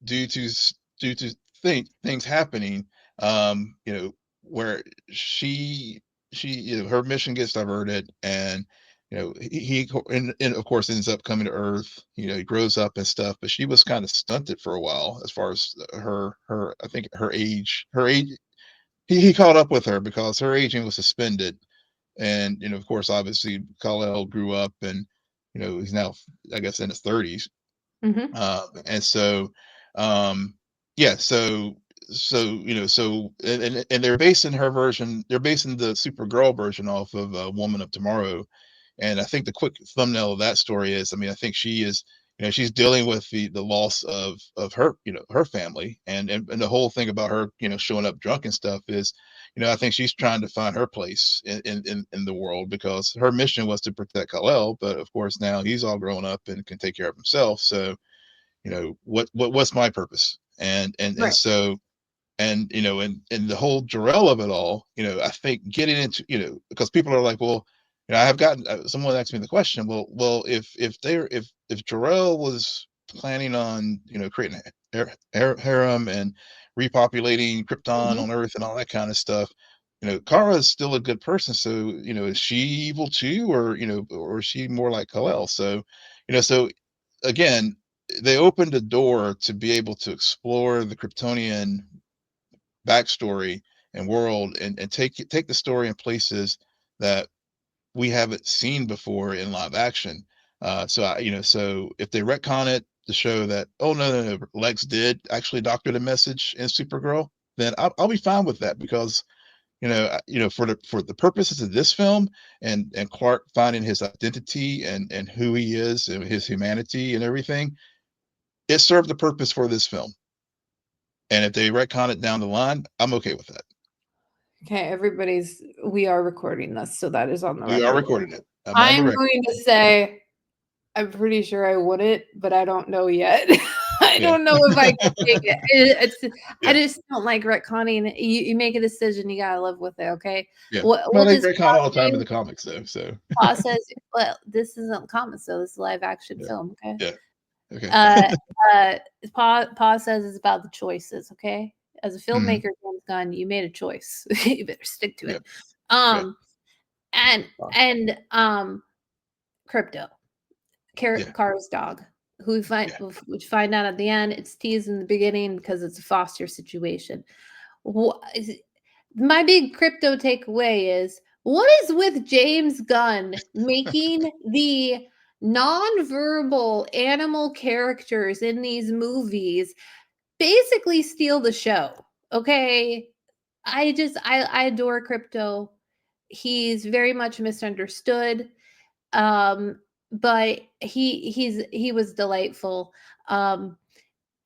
due to things happening, where she her mission gets diverted, and and of course ends up coming to Earth. He grows up and stuff, but she was kind of stunted for a while as far as her I think her age. he caught up with her because her aging was suspended, and of course, obviously, Kal-El grew up, and he's now, I guess, in his 30s. Mhm. And so, um, yeah, and they're basing her version, they're basing the Supergirl version off of Woman of Tomorrow. And I think the quick thumbnail of that story is, I mean, I think she is, she's dealing with the loss of her, her family, and the whole thing about her, showing up drunk and stuff is, I think she's trying to find her place in the world, because her mission was to protect Kal-El, but of course now he's all grown up and can take care of himself. So what's my purpose? And Right. so, and the whole Jarrell of it all, I think getting into, because people are like, well, I have gotten, someone asked me the question, well, if Jarrell was planning on, creating a harem and repopulating Krypton Mhm. on Earth and all that kind of stuff, Kara is still a good person. So, is she evil too, or is she more like Kal-El? So, so again, they opened a door to be able to explore the Kryptonian backstory and world, and take the story in places that we haven't seen before in live action. So if they retcon it to show that, oh, no, Lex did actually doctor the message in Supergirl, then I'll be fine with that, because for the purposes of this film, and Clark finding his identity and who he is and his humanity and everything, it served the purpose for this film. And if they retcon it down the line, I'm okay with that. Okay, we are recording this, so that is on the We are record. recording it. I'm on the I'm record. going to say I'm pretty sure I wouldn't, but I don't know yet. I Yeah. don't know if I could take it. I Yeah. just don't like retconning. You make a decision, you gotta live with it, okay? Yeah. Well, What they does retcon Pa all the time in say? the comics, though. So Pa says, well, this isn't comics, so this is a live action yeah. film, okay? Yeah. Okay. Uh, uh, Pa says it's about the choices, okay? As a Hmm. filmmaker, James Gunn, you made a choice. You better stick to Yeah. it. Yeah. Um, and Wow. and Crypto. Yeah. Kara's dog, who Yeah. which find out at the end. It's teased in the beginning because it's a foster situation. My big crypto takeaway is, what is with James Gunn making the non-verbal animal characters in these movies basically steal the show? Okay, I adore Crypto. He's very much misunderstood, um, but he was delightful. Um,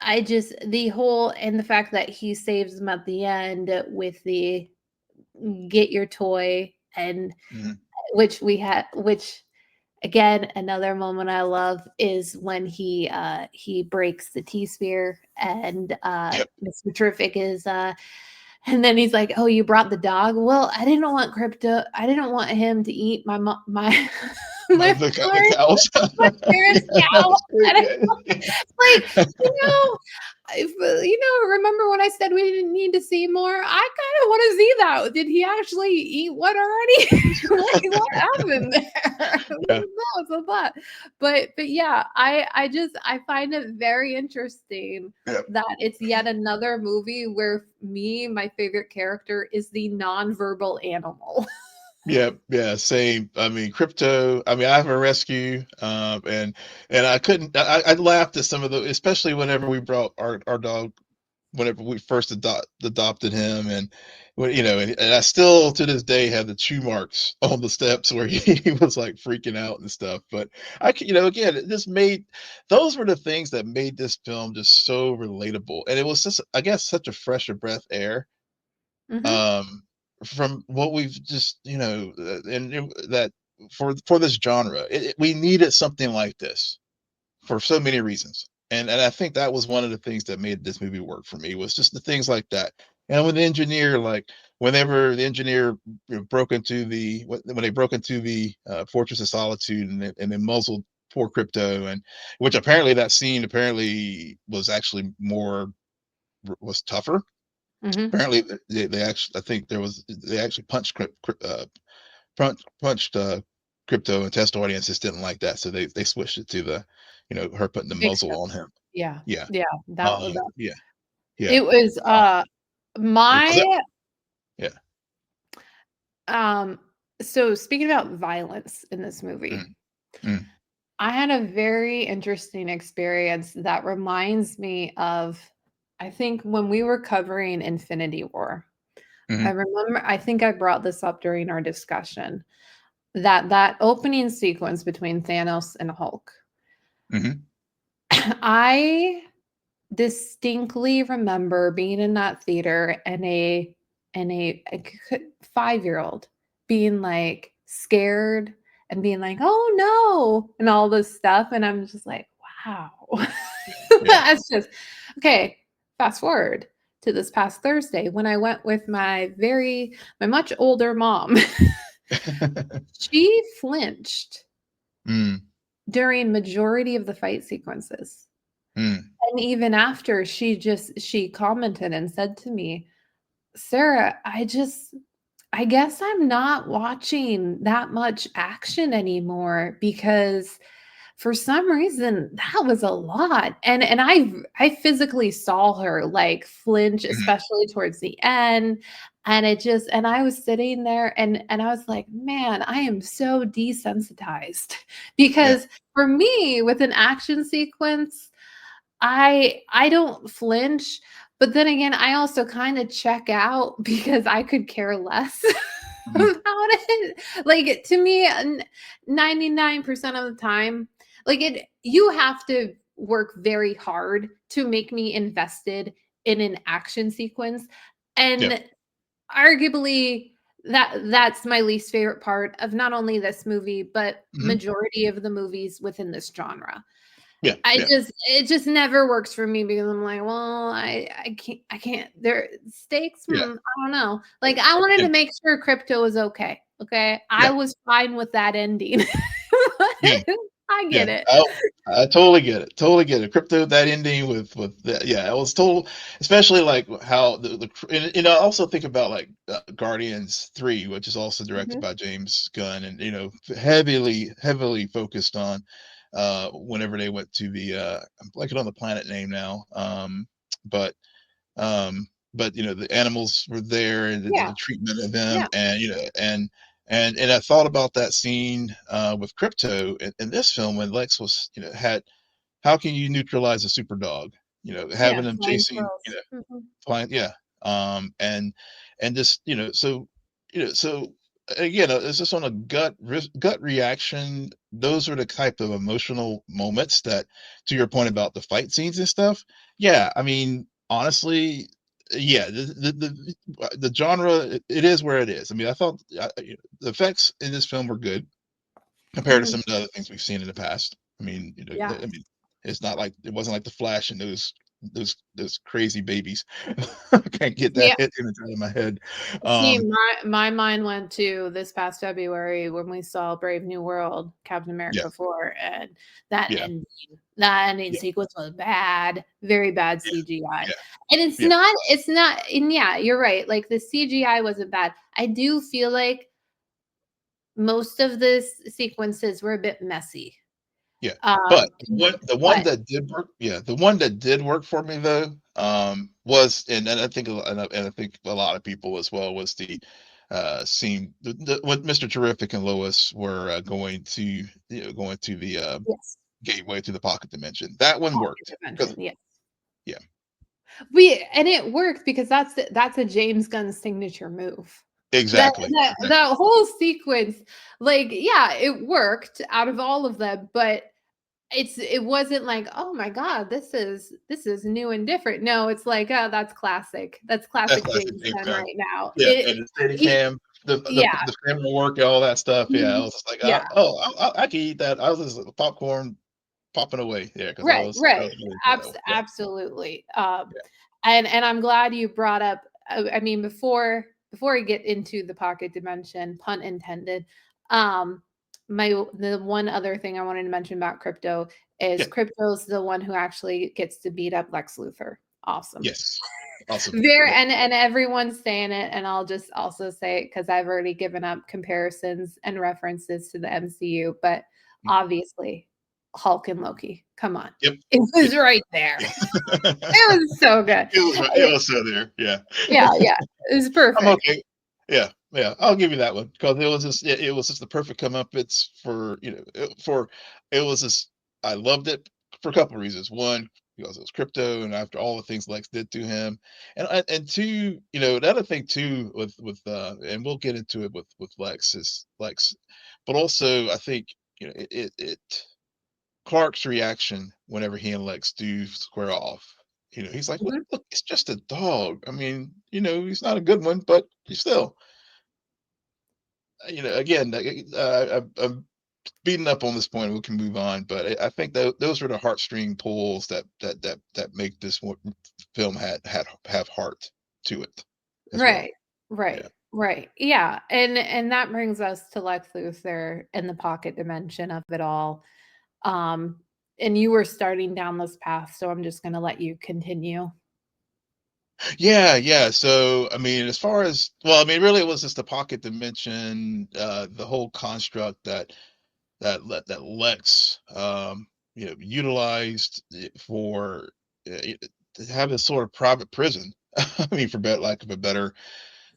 I just the whole and the fact that he saves them at the end with the get your toy, and Hmm. which again, another moment I love is when he breaks the T-sphere, and Yep. Mr. Terrific is and then he's like, "Oh, you brought the dog? Well, I didn't want him to eat my My my the cows. my parents' cow." That's great. And Yeah. like, you know, remember when I said we didn't need to see more? I kind of want to see that. Did he actually eat one already? Like, what happened there? Yeah. That was a thought. But yeah, I find it very interesting Yeah. that it's yet another movie where my favorite character is the nonverbal animal. Yeah, yeah, same. I mean, crypto. I mean, I have a rescue, and I couldn't. I laughed at some of the, especially whenever we brought our dog, whenever we first adopted him, and when and I still to this day have the chew marks on the steps where he was like freaking out and stuff. But again, it just made, those were the things that made this film just so relatable, and it was just, I guess, such a fresher breath air, Hmm. um, from what we've just, that for this genre, we needed something like this for so many reasons. And I think that was one of the things that made this movie work for me, was just the things like that. And when the engineer, like whenever the engineer broke into when they broke into the Fortress of Solitude, and they muzzled poor Crypto, and which apparently that scene apparently was actually was tougher. Hmm. Apparently they actually, I think they actually punched Crypto, and test audiences didn't like that, so they switched it to her putting the Big muzzle stuff. on him. Yeah. Yeah. Yeah. That was Yeah. Yeah. it was Uh, my because Um, so speaking about violence in this movie, Mm, mm, I had a very interesting experience that reminds me of, I think, when we were covering Infinity War. mhm, I think I brought this up during our discussion that opening sequence between Thanos and Hulk. mhm, I distinctly remember being in that theater and a 5-year-old being like scared and being like, "Oh no," and all this stuff. And I'm just like, wow. yeah. That's just okay. Fast forward to this past Thursday when I went with my much older mom. She flinched Mm, during majority of the fight sequences. mm, And even after she commented and said to me, "Sarah, I guess I'm not watching that much action anymore because for some reason that was a lot." And I physically saw her like flinch, mhm, especially towards the end. And I was sitting there and I was like, man, I am so desensitized yeah. because for me, with an action sequence, I don't flinch, but then again, I also kinda check out because I could care less Mhm, about it. Like, to me, 99% of the time, like, you have to work very hard to make me invested in an action sequence, yeah. and arguably, that's my least favorite part of not only this movie, but Mhm, majority of the movies within this genre. yeah, yeah, It just never works for me because I'm like, "Well, I can't there stakes, yeah, I don't know." Like, I wanted yeah, to make sure Crypto was okay, okay? I yeah, was fine with that ending. yeah. I Yeah, get it. I totally get it, totally get it. Crypto, that ending with the yeah, it was total, especially like how and I also think about like Guardians 3, which is also directed Mhm. by James Gunn, and heavily focused on whenever they went to the I'm blanking on the planet name now. But um the animals were there, and the Yeah, treatment of them, yeah. and and I thought about that scene with Crypto in this film when Lex was had how can you neutralize a super dog, Yeah, having them flying chasing, squirrels. Mhm. flying, yeah, and just so again, it's just on a gut reaction. Those are the type of emotional moments that, to your point about the fight scenes and stuff. Yeah, I mean, honestly, yeah, the genre, it is where it is. I mean, I thought the effects in this film were good compared to Mhm. some of the other things we've seen in the past. I mean, Yeah. I mean, it's not like it wasn't like the Flash and those crazy babies. I can't get that Yeah. image out of my head. See, Um, my mind went to this past February when we saw Brave New World, Captain yeah, America 4, and that yeah, ending that ending yeah, sequence was bad, very bad yeah, CGI. yeah, And yeah, it's not and yeah, you're right, like, the CGI wasn't bad. I do feel like most of the sequences were a bit messy. yeah. But Um, the one but that did work, yeah, the one that did work for me though, was, and I think and I think a lot of people as well, was the scene when Mr. Terrific and Lois were going to the yes, gateway to the pocket dimension. That one pocket worked because dimension, yes. yeah, And it worked because that's a James Gunn signature move. That exactly, that exactly. that whole sequence, like, yeah, it worked out of all of them, but it wasn't like, "Oh my god, this is new and different." No, it's like, "Oh, that's classic. That's That's classic classic James James Gunn Gunn. right now." Yeah, and the He Steadicam, yeah. the camera work, all that stuff. Yeah, I Mhm. was just like, Yeah. oh, I can eat that. I was just popcorn popping away. Yeah, because Right, I right. was really into that one. Yeah, Absolutely. yeah, And I'm glad you brought up I mean, before we get into the pocket dimension, pun intended, um, the one other thing I wanted to mention about Crypto is yeah, Crypto's the one who actually gets to beat up Lex Luthor. Awesome. yes, awesome. There Yep. and everyone's saying it, and I'll just also say it because I've already given up comparisons and references to the MCU, but Mm. obviously, Hulk and Loki, come on. Yep. It Yep. was right there. Yeah. It was so good. It was right. It was so there. Yeah. Yeah, yeah, it was I'm perfect. okay. Yeah. Yeah, I'll give you that one because it was just the perfect comeuppance for, for it was just I loved it for a couple of reasons. One, because it was crypto, and after all the things Lex did to him, and two, the other thing too with and we'll get into it with Lex is Lex, but also I think it Clark's reaction whenever he and Lex do square off. He's like, Mhm. look, it's just a dog. I mean, he's not a good one, but he's still again, I'm beating up on this point. We can move on, but I think those are the heartstring pulls that make this film have heart to it as well. Right, right, Yeah, right. Yeah, and that brings us to Lex Luthor and the pocket dimension of it all. Um, and you were starting down this path, so I'm just gonna let you continue. yeah, yeah. So, I mean, as far as well, I mean, really, it was just the pocket dimension, the whole construct that Lex, utilized for to have this sort of private prison. I mean, for lack of a better,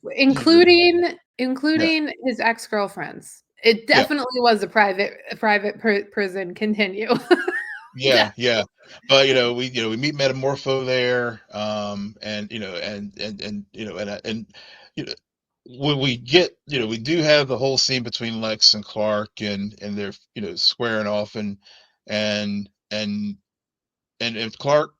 you know, Including yeah, including his ex-girlfriends. It yeah, definitely was a private prison. Continue. yeah, De yeah. But we meet Metamorpho there, and and you know, when we get we do have the whole scene between Lex and Clark, and they're squaring off, and and and Clark,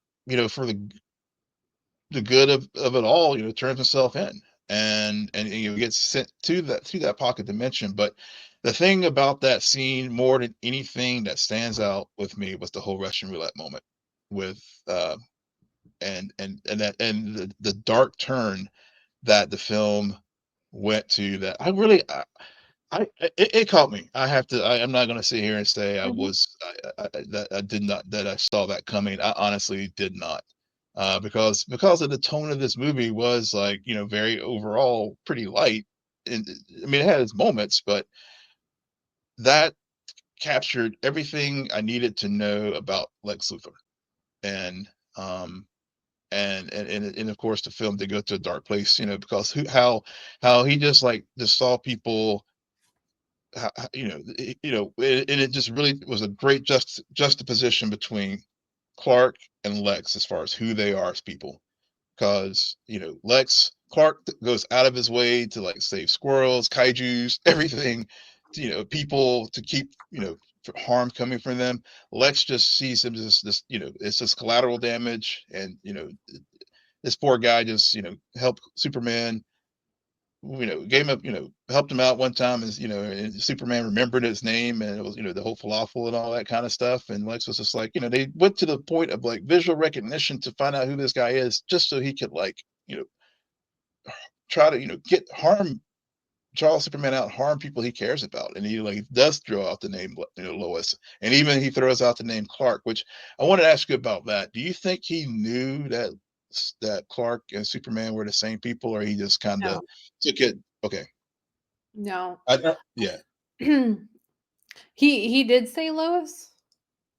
for the good of it all, turns himself in, and gets sent to that pocket dimension. But the thing about that scene, more than anything that stands out with me, was the whole Russian roulette moment with and the dark turn that the film went to. That I really it caught me. I'm not going to sit here and say Mhm. that I did not that I saw that coming. I honestly did not, because of the tone of this movie was like very overall pretty light, and I mean it had its moments, but that captured everything I needed to know about Lex Luthor, and um and of course the film did go to a dark place, because how he just saw people, and it just really was a great juxtaposition between Clark and Lex as far as who they are as people. Because Clark goes out of his way to like save squirrels, kaiju's, everything, people to keep harm coming from them. Lex just sees him as this, it's just collateral damage, and this poor guy just helped Superman, gave him helped him out one time, as and Superman remembered his name, and it was the whole falafel and all that kind of stuff. And Lex was just like, they went to the point of like visual recognition to find out who this guy is, just so he could like you know try to get harm Charles Superman out, harm people he cares about. And he like does throw out the name Lois, and even he throws out the name Clark, which I wanted to ask you about that. Do you think he knew that Clark and Superman were the same people, or he just kind of No, took it? Okay. no. Yeah. He did say Lois?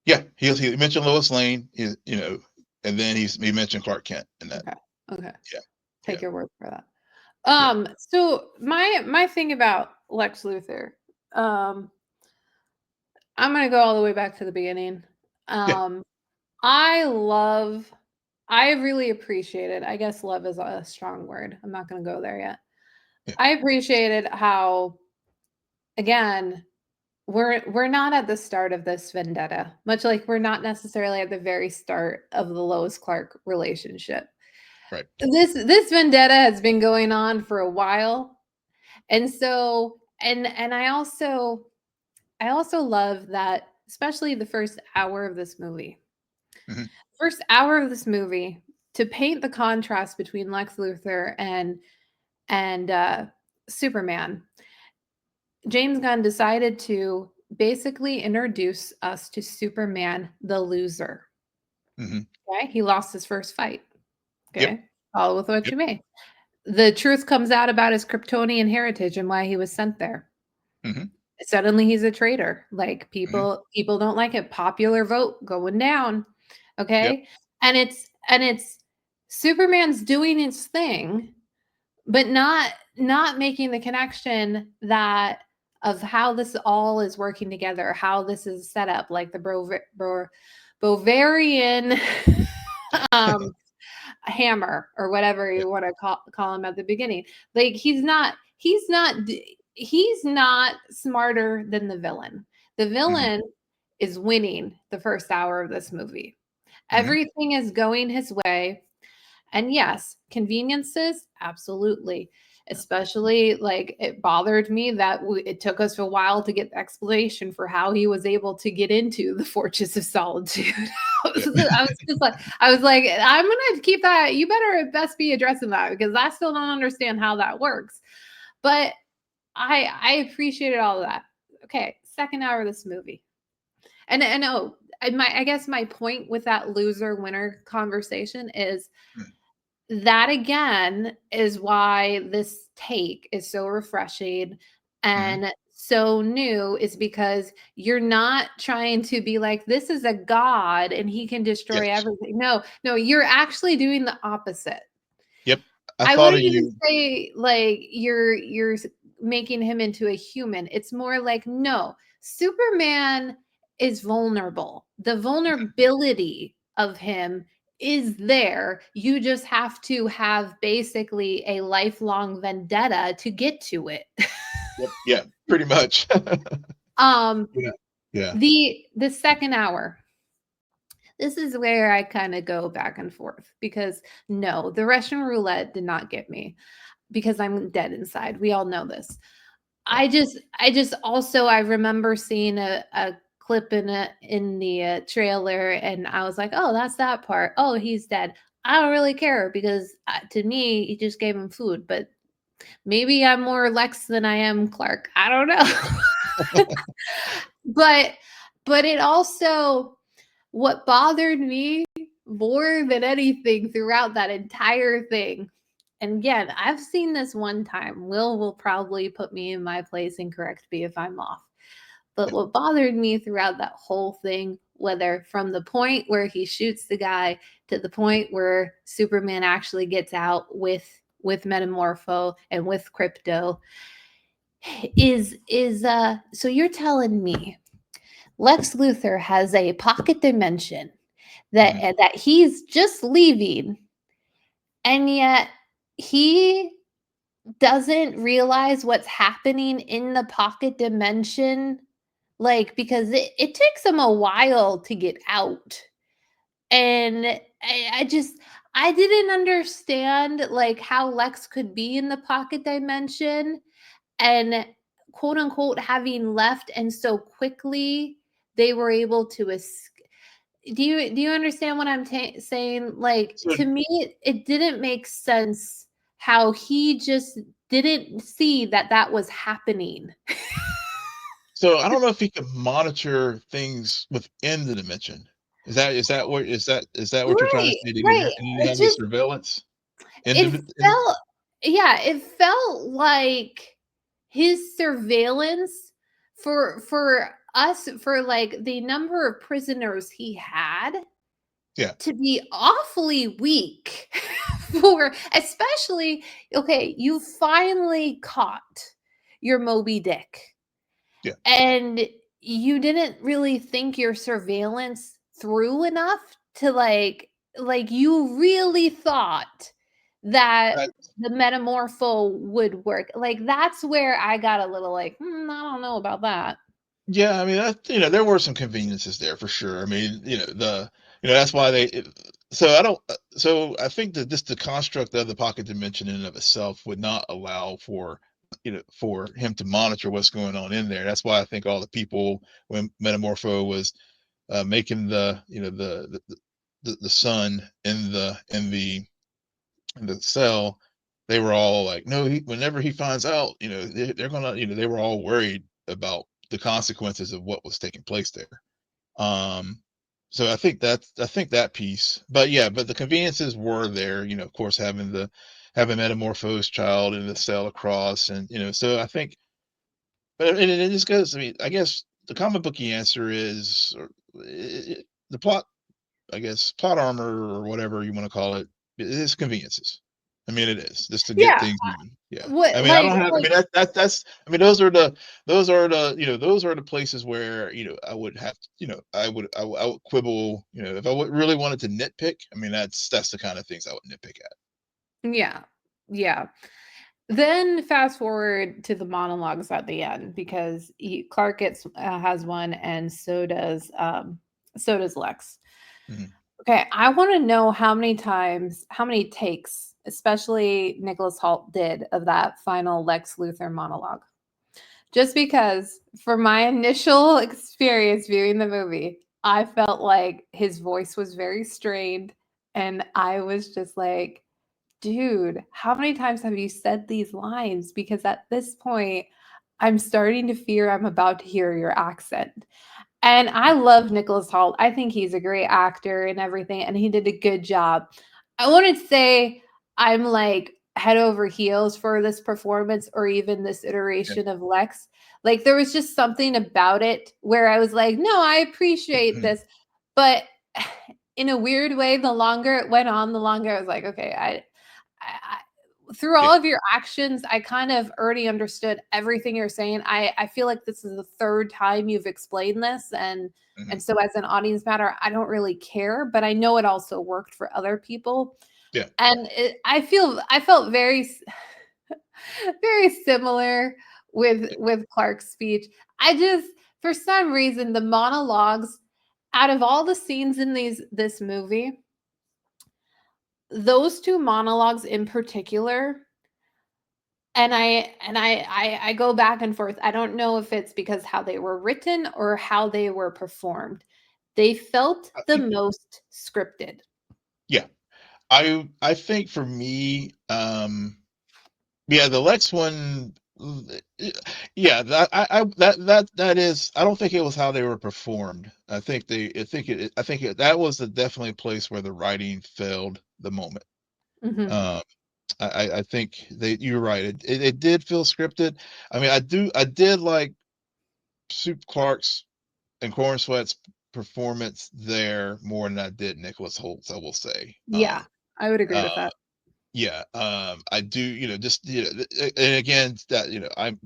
Yeah, he mentioned Lois Lane, and then he mentioned Clark Kent in that. Okay, okay. Yeah, Take yeah, your word for that. yeah, So my thing about Lex Luthor, um, I'm gonna go all the way back to the beginning. yeah, Um, I love I really appreciated, I guess love is a strong word. I'm not gonna go there yet. yeah. I appreciated how, again, we're not at the start of this vendetta, much like we're not necessarily at the very start of the Lois Clark relationship. Right. This vendetta has been going on for a while. And so and I also love that, especially the first hour of this movie. Hmm. First hour of this movie, to paint the contrast between Lex Luthor and Superman, James Gunn decided to basically introduce us to Superman the loser. Hmm. Okay? He lost his first fight. Yep. Okay? Follow with what Yep. you may. The truth comes out about his Kryptonian heritage and why he was sent there. Hmm. Suddenly he's a traitor. Like Hmm. people don't like it. Popular vote going down. Yep. Okay? And it's Superman's doing his thing, but not making the connection that of how this all is working together, how this is set up, like the Bavarian um hammer or whatever Yeah. you want to call him at the beginning. Like he's not smarter than the villain. The Mhm. villain is winning the first hour of this movie. Mhm. Everything is going his way. And yes, conveniences, absolutely. Yeah. Especially like it bothered me that it took us a while to get the explanation for how he was able to get into the Fortress of Solitude. Yeah. I was like, I'm gonna keep that. You better best be addressing that because I still don't understand how that works. But I appreciated all of that. Okay, second hour of this movie, and oh, I guess my point with that loser winner conversation is Mm. that again is why this take is so refreshing Mhm. and so new is because you're not trying to be like this is a god and he can destroy Yes. everything. No, no, you're actually doing the opposite. Yep. I I thought of wouldn't even you. say like making him into a human. It's more like no, Superman is vulnerable. The vulnerability of him is there. You just have to have basically a lifelong vendetta to get to it. Yep. Yeah, pretty much. um Yeah. Yeah. the second hour, this is where I kind of go back and forth because no, the Russian roulette did not get me because I'm dead inside. We all know this. Yeah. I just also I remember seeing a clip in the trailer and I was like, "Oh, that's that part. Oh, he's dead." I don't really care because to me, he just gave him food, but maybe I'm more Lex than I am Clark. I don't know. but but it also what bothered me more than anything throughout that entire thing, and again, I've seen this one time. Will probably put me in my place and correct me if I'm off. But Yeah. what bothered me throughout that whole thing, whether from the point where he shoots the guy to the point where Superman actually gets out with Metamorpho and with Crypto, is so you're telling me Lex Luthor has a pocket dimension Mhm. that he's just leaving, and yet he doesn't realize what's happening in the pocket dimension, like because it takes him a while to get out. And I just I didn't understand like how Lex could be in the pocket dimension and quote unquote having left and so quickly they were able to escape. Do you understand what I'm saying? Like So to me, it didn't make sense how he just didn't see that that was happening. so I don't know if he can monitor things within the dimension. Is that what you're trying to Right, say? Did he right. ha did he It have any just surveillance? it Indiv in felt yeah, it felt like his surveillance for us for like the number of prisoners he had Yeah. to be awfully weak for especially okay, you finally caught your Moby Dick Yeah. and you didn't really think your surveillance through enough to like you really thought that That the metamorpho would work. Like that's where I got a little like, I don't know about that. Yeah, I mean, there were some conveniences there for sure. I mean, that's why so I think that just the construct of the pocket dimension in and of itself would not allow for him to monitor what's going on in there. That's why I think all the people when Metamorpho was making the sun in the cell, they were all like, no, whenever he finds out, they're gonna, they were all worried about the consequences of what was taking place there. Um, so I think that piece, but yeah, but the conveniences were there, of course, having Metamorpho's child in the cell across, and so I think, but it just goes. I mean, I guess the comic booky answer is the plot. I guess plot armor or whatever you want to call it is conveniences. I mean, it is just to get Yeah. things moving. Yeah. I What mean, I don't have. I like mean, that's. I mean, those are the places where I would have. I would quibble. If I would really wanted to nitpick. I mean, that's the kind of things I would nitpick at. yeah. Yeah. Then fast forward to the monologues at the end because Clark has one and so does Lex. Mhm. Okay, I want to know how many takes, especially Nicholas Hoult did of that final Lex Luthor monologue. Just because for my initial experience viewing the movie, I felt like his voice was very strained and I was just like, dude, how many times have you said these lines? Because at this point, I'm starting to fear I'm about to hear your accent. And I love Nicholas Hoult. I think he's a great actor and everything, and he did a good job. I wouldn't say I'm like head over heels for this performance or even this Yeah. iteration of Lex. Like there was just something about it where I was like, no, I appreciate Mhm. this. But in a weird way, the longer it went on, the longer I was like, okay, through Yeah. all of your actions, I kind of already understood everything you're saying. I feel like this is the third time you've explained this, and Mhm. so as an audience matter, I don't really care, but I know it also worked for other people, Yeah. and I felt very very similar Yeah. with Clark's speech. I just for some reason the monologues out of all the scenes in this movie, those two monologues in particular. And I go back and forth. I don't know if it's because how they were written or how they were performed. They felt I the think. most scripted. Yeah. I think for me, yeah, the Lex one. Yeah, that is. I don't think it was how they were performed. I think that was definitely a place where the writing failed the moment. Mhm. Um, I think you're right. It did feel scripted. I mean, I did like Soup Clark's and Corn Sweat's performance there more than I did Nicholas Holt's, I will say. Yeah, I would agree Uh, with that. yeah, I do, just, and again, that, I'm,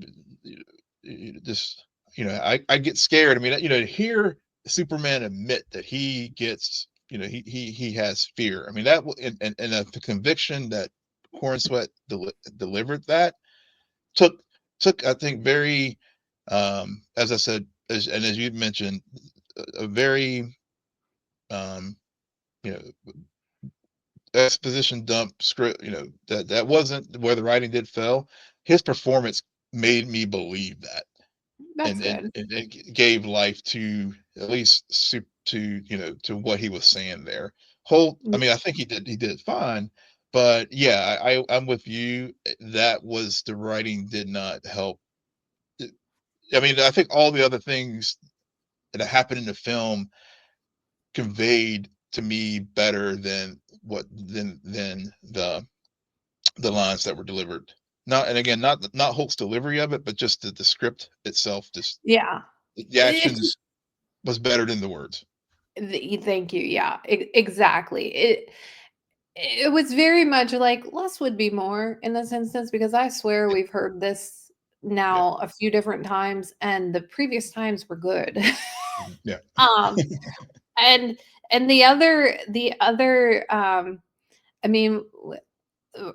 just, I get scared. I mean, to hear Superman admit that he gets, he has fear. I mean, and the conviction that Corn Sweat delivered that took, I think, very, as I said, as you mentioned, a very, um, you know, exposition dump script, that wasn't where the writing did fail. His performance made me believe that, That's good. and it gave life to at least to what he was saying there. Whole, I Mm, mean, I think he did fine, but yeah, I'm with you. That was the writing did not help. I mean, I think all the other things that happened in the film conveyed to me better than the lines that were delivered. Not, and again, not Hulk's delivery of it, but just the script itself. Just yeah. the It's actions was better than the words. thank you. Yeah, exactly. It was very much like less would be more in this instance because I swear Yeah, we've heard this yeah, now a few different times and the previous times were good. yeah, um and the other I mean uh,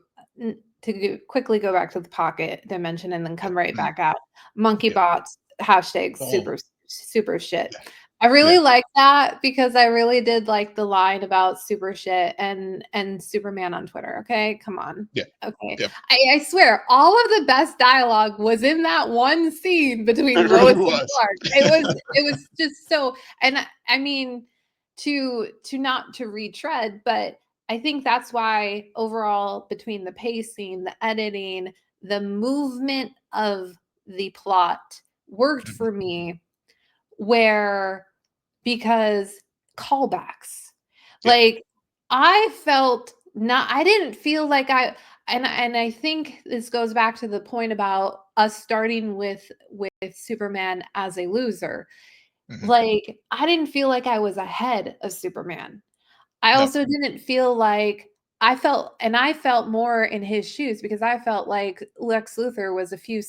to quickly go back to the pocket dimension and then yeah, come right back out. Monkey yeah. bots hashtag Oh, super shit. yeah, I yeah, really like that because I really did like the line about super shit and Superman on Twitter. Okay, come on. yeah, Okay, yeah. I swear all of the best dialogue was in that one scene between It really Lois and was. Clark. It was just so, and I mean to not to retread, but I think that's why overall between the pacing, the editing, the movement of the plot worked Mhm, for me where because callbacks. yeah, Like I felt not I didn't feel like and I think this goes back to the point about us starting with Superman as a loser. mhm. Like I didn't feel like I was ahead of Superman. I No, also didn't feel like I felt more in his shoes because I felt like Lex Luthor was few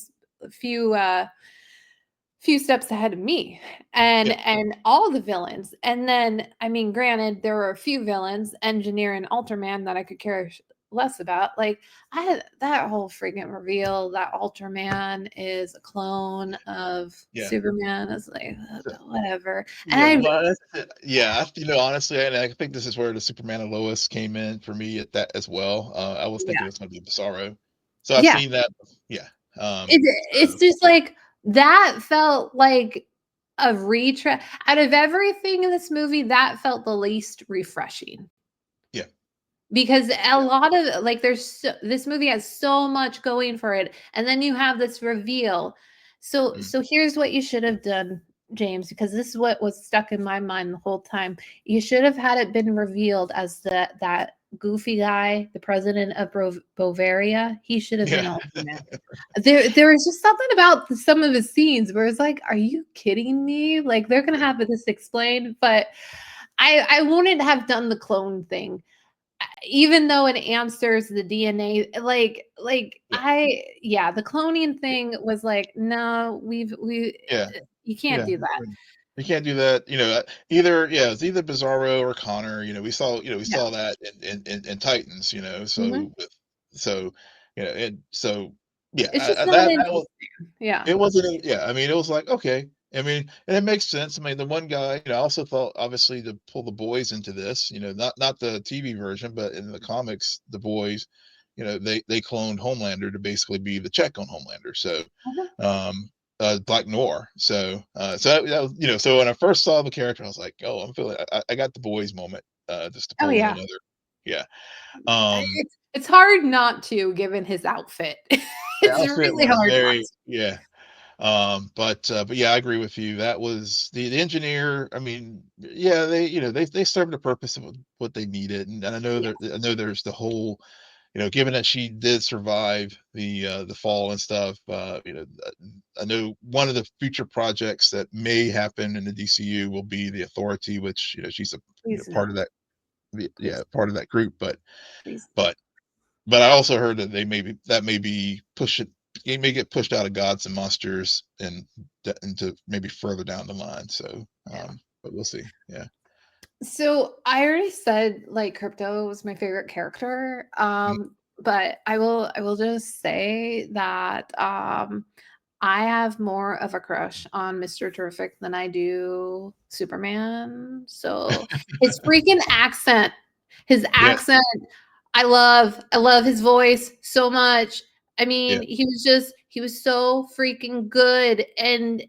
few steps ahead of me Yeah, and all the villains. And then, I mean, granted, there were a few villains, Engineer and Ultraman, that I could care less about. Like, I had that whole freaking reveal that Ultraman is a clone of yeah. Superman. Is like So whatever. And yeah, I well, that's it. Yeah, honestly, and I think this is where the Superman and Lois came in for me at that as well. I was thinking yeah, it was gonna be Bizarro. So I've yeah. seen that. Yeah. Um, It's so just like that felt like a retread out of everything in this movie. That felt the least refreshing. yeah, Because a yeah. lot of like, this movie has so much going for it, and then you have this reveal. Mm, So here's what you should have done, James, because this is what was stuck in my mind the whole time. You should have had it been revealed as that goofy guy, the president of Bavaria. He should have been yeah, Ultimate. There was just something about some of the scenes where it's like, are you kidding me? Like they're gonna yeah, have this explained, but I wouldn't have done the clone thing even though it answers the DNA, yeah, yeah, the cloning thing was like, no, we yeah, you can't yeah. do that. You can't do that. Either it's either Bizarro or Connor. We Yeah. saw that in Titans. Mhm. So and so yeah, It's just not that was. interesting. Yeah. It wasn't yeah, I mean, it was like, okay. I mean, and it makes sense. I mean, the one guy, I also thought obviously to pull the boys into this, not the TV version, but in the comics, the boys, they cloned Homelander to basically be the check on Homelander. So, Mhm. um, Black Noir. So that was, so when I first saw the character, I was like, oh, I'm feeling, I got the boys moment, just to Oh, pull in yeah. another, yeah. Um, It's hard not to given his outfit. the It's outfit really was hard not very, to. yeah. But yeah, I agree with you. That was the engineer. I mean, yeah, they served the purpose of what they needed, and Yeah, I know there's the whole, given that she did survive the fall and stuff. I know one of the future projects that may happen in the DCU will be the Authority, which she's a please part of no. that, Please, part of that group. But please. but but I also heard that that may be push it. It may get pushed out of Gods and Monsters and into maybe further down the line. So, Yeah. but we'll see. Yeah. So I already said like Crypto was my favorite character. Mm, But I will just say that I have more of a crush on Mr. Terrific than I do Superman. So his yeah. accent, I love his voice so much. I Yeah. mean, he was so freaking good. And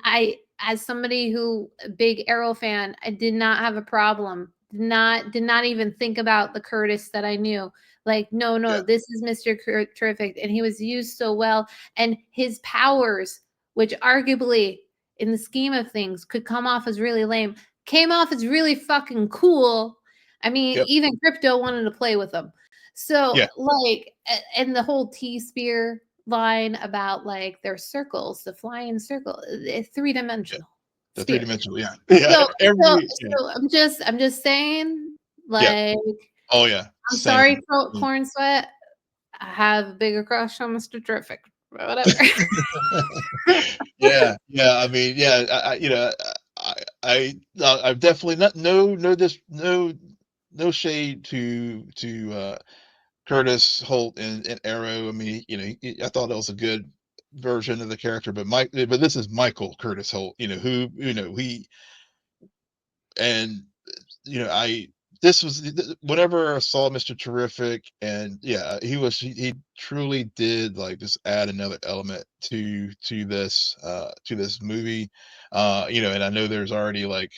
I, as somebody who a big Arrow fan, I did not have a problem. Did not even think about the Curtis that I knew. Like, no, Yeah. no, this is Mr. Terrific, and he was used so well. And his powers, which arguably in the scheme of things could come off as really lame, came off as really fucking cool. I mean, Yep. even Crypto wanted to play with them. So, Yeah. like, and the whole T spear line about like their circles, the flying circle, it's three Yeah. dimensional The three spear. dimensional. Yeah. Yeah. So, Every. Yeah. I'm just saying, Yeah. like, Oh yeah. I'm Same. sorry, Mm. Corn Sweat. I have a bigger crush on Mr. Terrific. Whatever. Yeah. Yeah. I mean, yeah. I've definitely not no this no shade to Curtis Holt in Arrow. I mean, I thought that was a good version of the character, but this is Michael Curtis Holt, who, and I this was whenever I saw Mr. Terrific, and yeah, he truly did like just add another element to this movie. And I know there's already like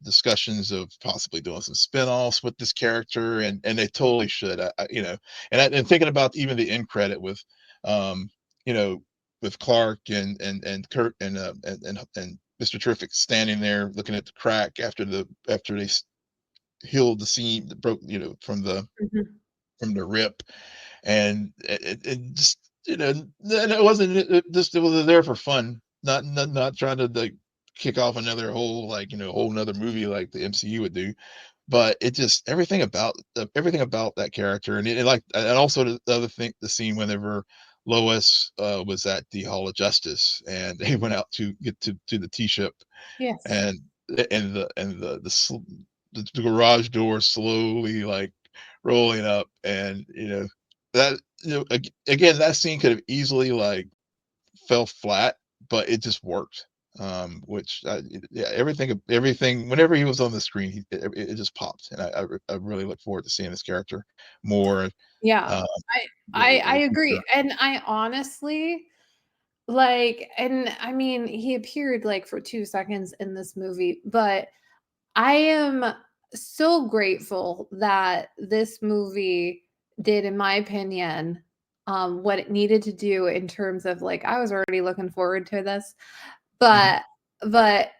discussions of possibly doing some spin-offs with this character, and they totally should. And thinking about even the end credit with um you know with Clark and Kurt and Mr. Terrific standing there looking at the crack after they healed the seam that broke, Mhm. from the rip. And it just, and it wasn't, it was there for fun, not trying to like kick off another whole, like, whole another movie like the MCU would do. but it just everything about that character, and like, and also the other thing, the scene whenever Lois was at the Hall of Justice and they went out to get to the tea ship, Yes. and the garage door slowly like rolling up, and that again, that scene could have easily like fell flat, but it just worked. Which yeah, everything whenever he was on the screen, it just popped, and I really look forward to seeing this character more. Yeah. Uh, I I in the agree, future. and I honestly like, and I mean, he appeared, like, for 2 seconds in this movie, but I am so grateful that this movie did, in my opinion, what it needed to do in terms of, like, I was already looking forward to this, Mhm. but but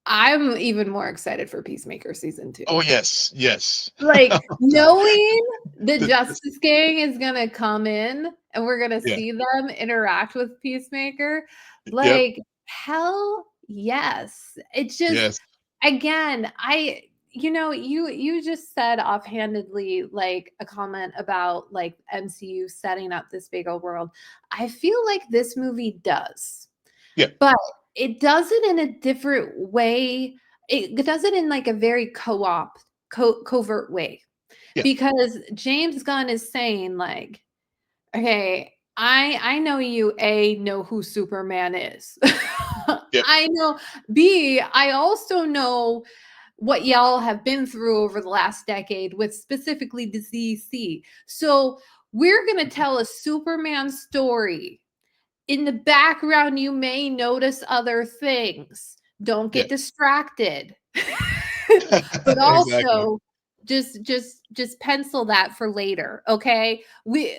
I'm even more excited for Peacemaker season 2. Oh yes, yes. Like, knowing the This Justice Gang is gonna come in and we're gonna yeah, see them interact with Peacemaker, yep, like, hell yes. It's just yes, again, you just said offhandedly, like, a comment about, like, MCU setting up this big old world. I feel like this movie does, yeah, but it does it in a different way. It does it in, like, a very covert way, yeah, because James Gunn is saying, like, "Okay, I know you, A, know who Superman is. yep, I know B, I also know what y'all have been through over the last decade with specifically the DC. So, we're gonna mhm, tell a Superman story. In the background, you may notice other things. Don't yeah. get distracted." But Exactly. also, just pencil that for later, okay?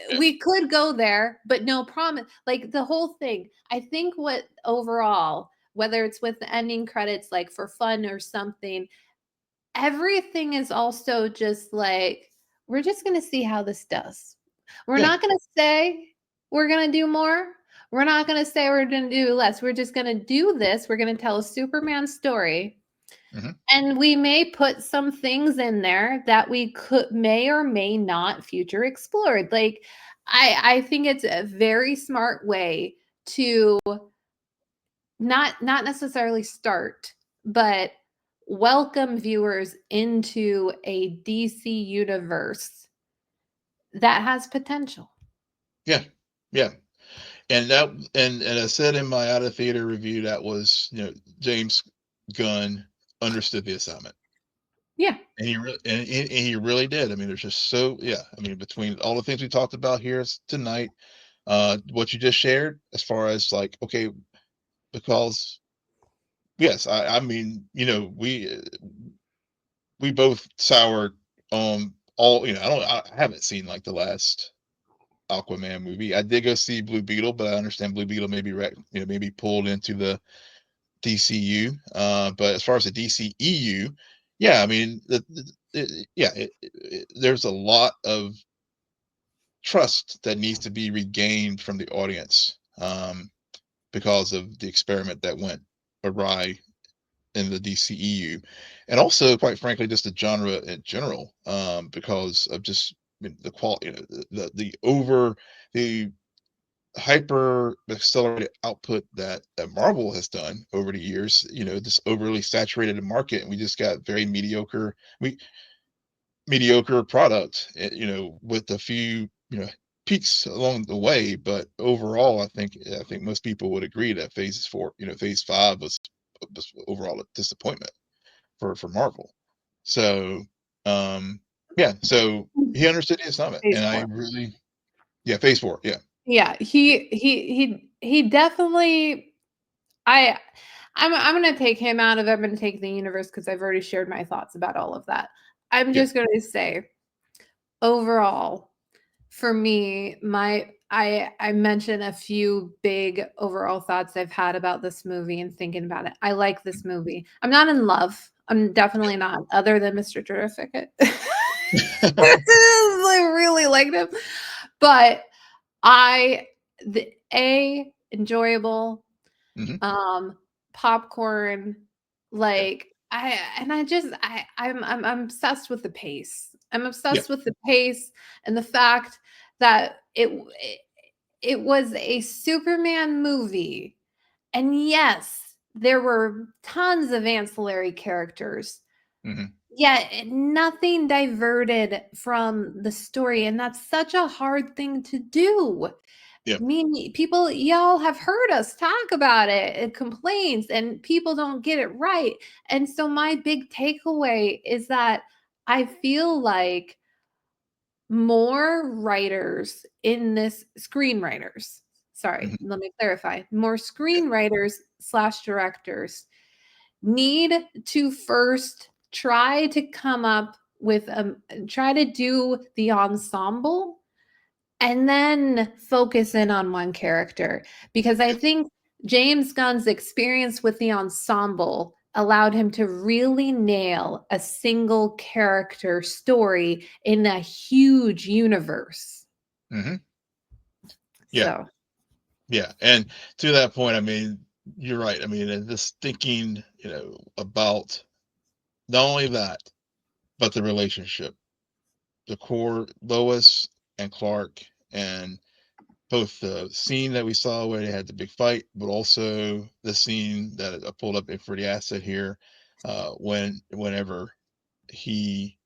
Yeah, We could go there, but no promise. Like, the whole thing, I think what overall, whether it's with the ending credits, like, for fun or something, everything is also just like, we're just gonna see how this does. We're yeah, not gonna say we're gonna do more. We're not gonna say we're gonna do less. We're just gonna do this. We're gonna tell a Superman story. mhm, And we may put some things in there that we could may or may not future explored. Like, I think it's a very smart way to not necessarily start, but welcome viewers into a DC universe that has potential. yeah, yeah. And that and I said in my out of theater review, that was, James Gunn understood the assignment. Yeah. And he really did. I mean, there's just so yeah. I mean, between all the things we talked about here tonight, what you just shared, as far as like, okay, because yes, I mean, we both soured on all. I haven't seen like the last Aquaman movie. I did go see Blue Beetle, but I understand Blue Beetle may be maybe pulled into the DCU. But as far as the DCEU, yeah, I mean, yeah, there's a lot of trust that needs to be regained from the audience, because of the experiment that went awry in the DCEU, and also, quite frankly, just the genre in general, because of just the quality, the hyper accelerated output that Marvel has done over the years. This overly saturated market, and we just got very mediocre product. With a few peaks along the way, but overall, I think most people would agree that Phase 5 was overall a disappointment for Marvel. So, um, yeah, so he understood the assignment, Phase and I 4. really, yeah, Phase 4, yeah, Yeah, he definitely I I'm gonna take him out of I'm gonna take the universe because I've already shared my thoughts about all of that. I'm yeah, just gonna say, overall, for me, I mentioned a few big overall thoughts I've had about this movie and thinking about it. I like this movie. I'm not in love. I'm definitely not, other than Mr. Terrific. I really liked him. But I the enjoyable, mhm, um, popcorn, yeah, like, I'm obsessed with the pace. I'm Yeah. obsessed with the pace and the fact that it was a Superman movie. And yes, there were tons of ancillary characters, Hmm. yet nothing diverted from the story. And that's such a hard thing to do. Yeah. I mean, people, y'all have heard us talk about it, complaints, and people don't get it right. And so, my big takeaway is that I feel like more writers in this, screenwriters, sorry, Hmm. let me clarify, more Yeah. screenwriters slash directors need to first try to come up with try to do the ensemble and then focus in on one character, because I Yeah. think James Gunn's experience with the ensemble allowed him to really nail a single character story in a huge universe. Hmm. Yeah. So, Yeah. And to that point, I mean, you're right. I mean, and just thinking, about not only that, but the relationship, the core Lois and Clark, and both the scene that we saw where they had the big fight, but also the scene that I pulled up for the asset here, whenever he,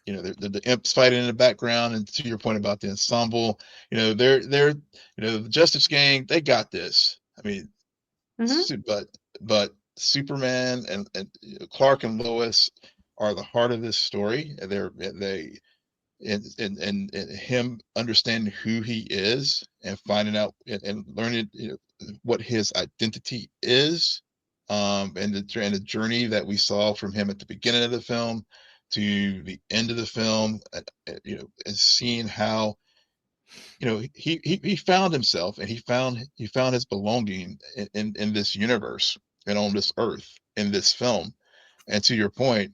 the imps fighting in the background, and to your point about the ensemble, the Justice Gang, they got this. I mean, mhm, but Superman and Clark and Lois are the heart of this story. They and him understanding who he is and finding out and learning what his identity is, and the journey that we saw from him at the beginning of the film to the end of the film, and seeing how he found himself, and he found his belonging in this universe and on this earth in this film. And to your point,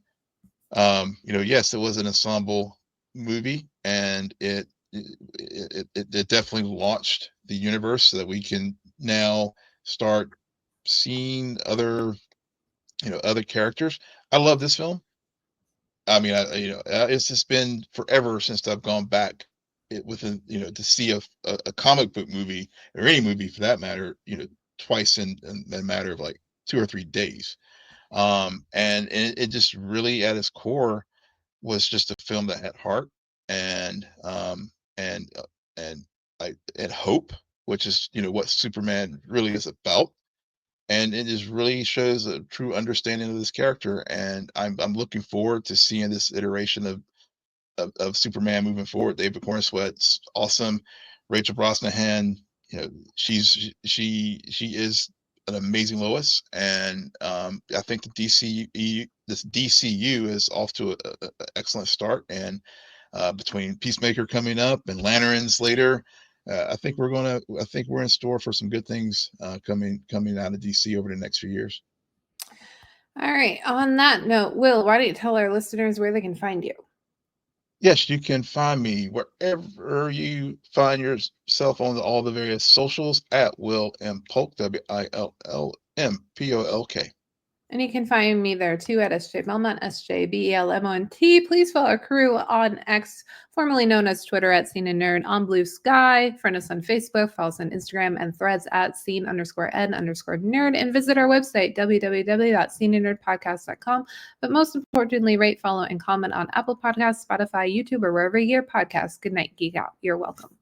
yes, it was an ensemble movie, and it definitely launched the universe so that we can now start seeing other characters. I love this film. I mean, it's just been forever since I've gone back within, to see a comic book movie, or any movie for that matter, twice in a matter of like 2 or 3 days. And it just really at its core was just a film that had heart, and and uh, and hope, which is what Superman really is about. And it just really shows a true understanding of this character, and I'm looking forward to seeing this iteration of Superman moving forward. David Cornsweat's awesome. Rachel Brosnahan, she is an amazing Lois, and I think this DCU is off to a excellent start. And between Peacemaker coming up and Lanterns later, I think we're in store for some good things coming out of DC over the next few years. all right, on that note, Will, why don't you tell our listeners where they can find you? Yes, you can find me wherever you find yourself on all the various socials at Will M Polk, WILLMPOLK. And you can find me there too at SJ Belmont, SJBELMONT. Please follow our crew on X, formerly known as Twitter, at Scene and Nerd, on Blue Sky. Friend us on Facebook, follow us on Instagram and Threads at scene_n_nerd, and visit our website, www.sceneandnerdpodcast.com. But most importantly, rate, follow, and comment on Apple Podcasts, Spotify, YouTube, or wherever you hear podcasts. Good night, geek out. You're welcome.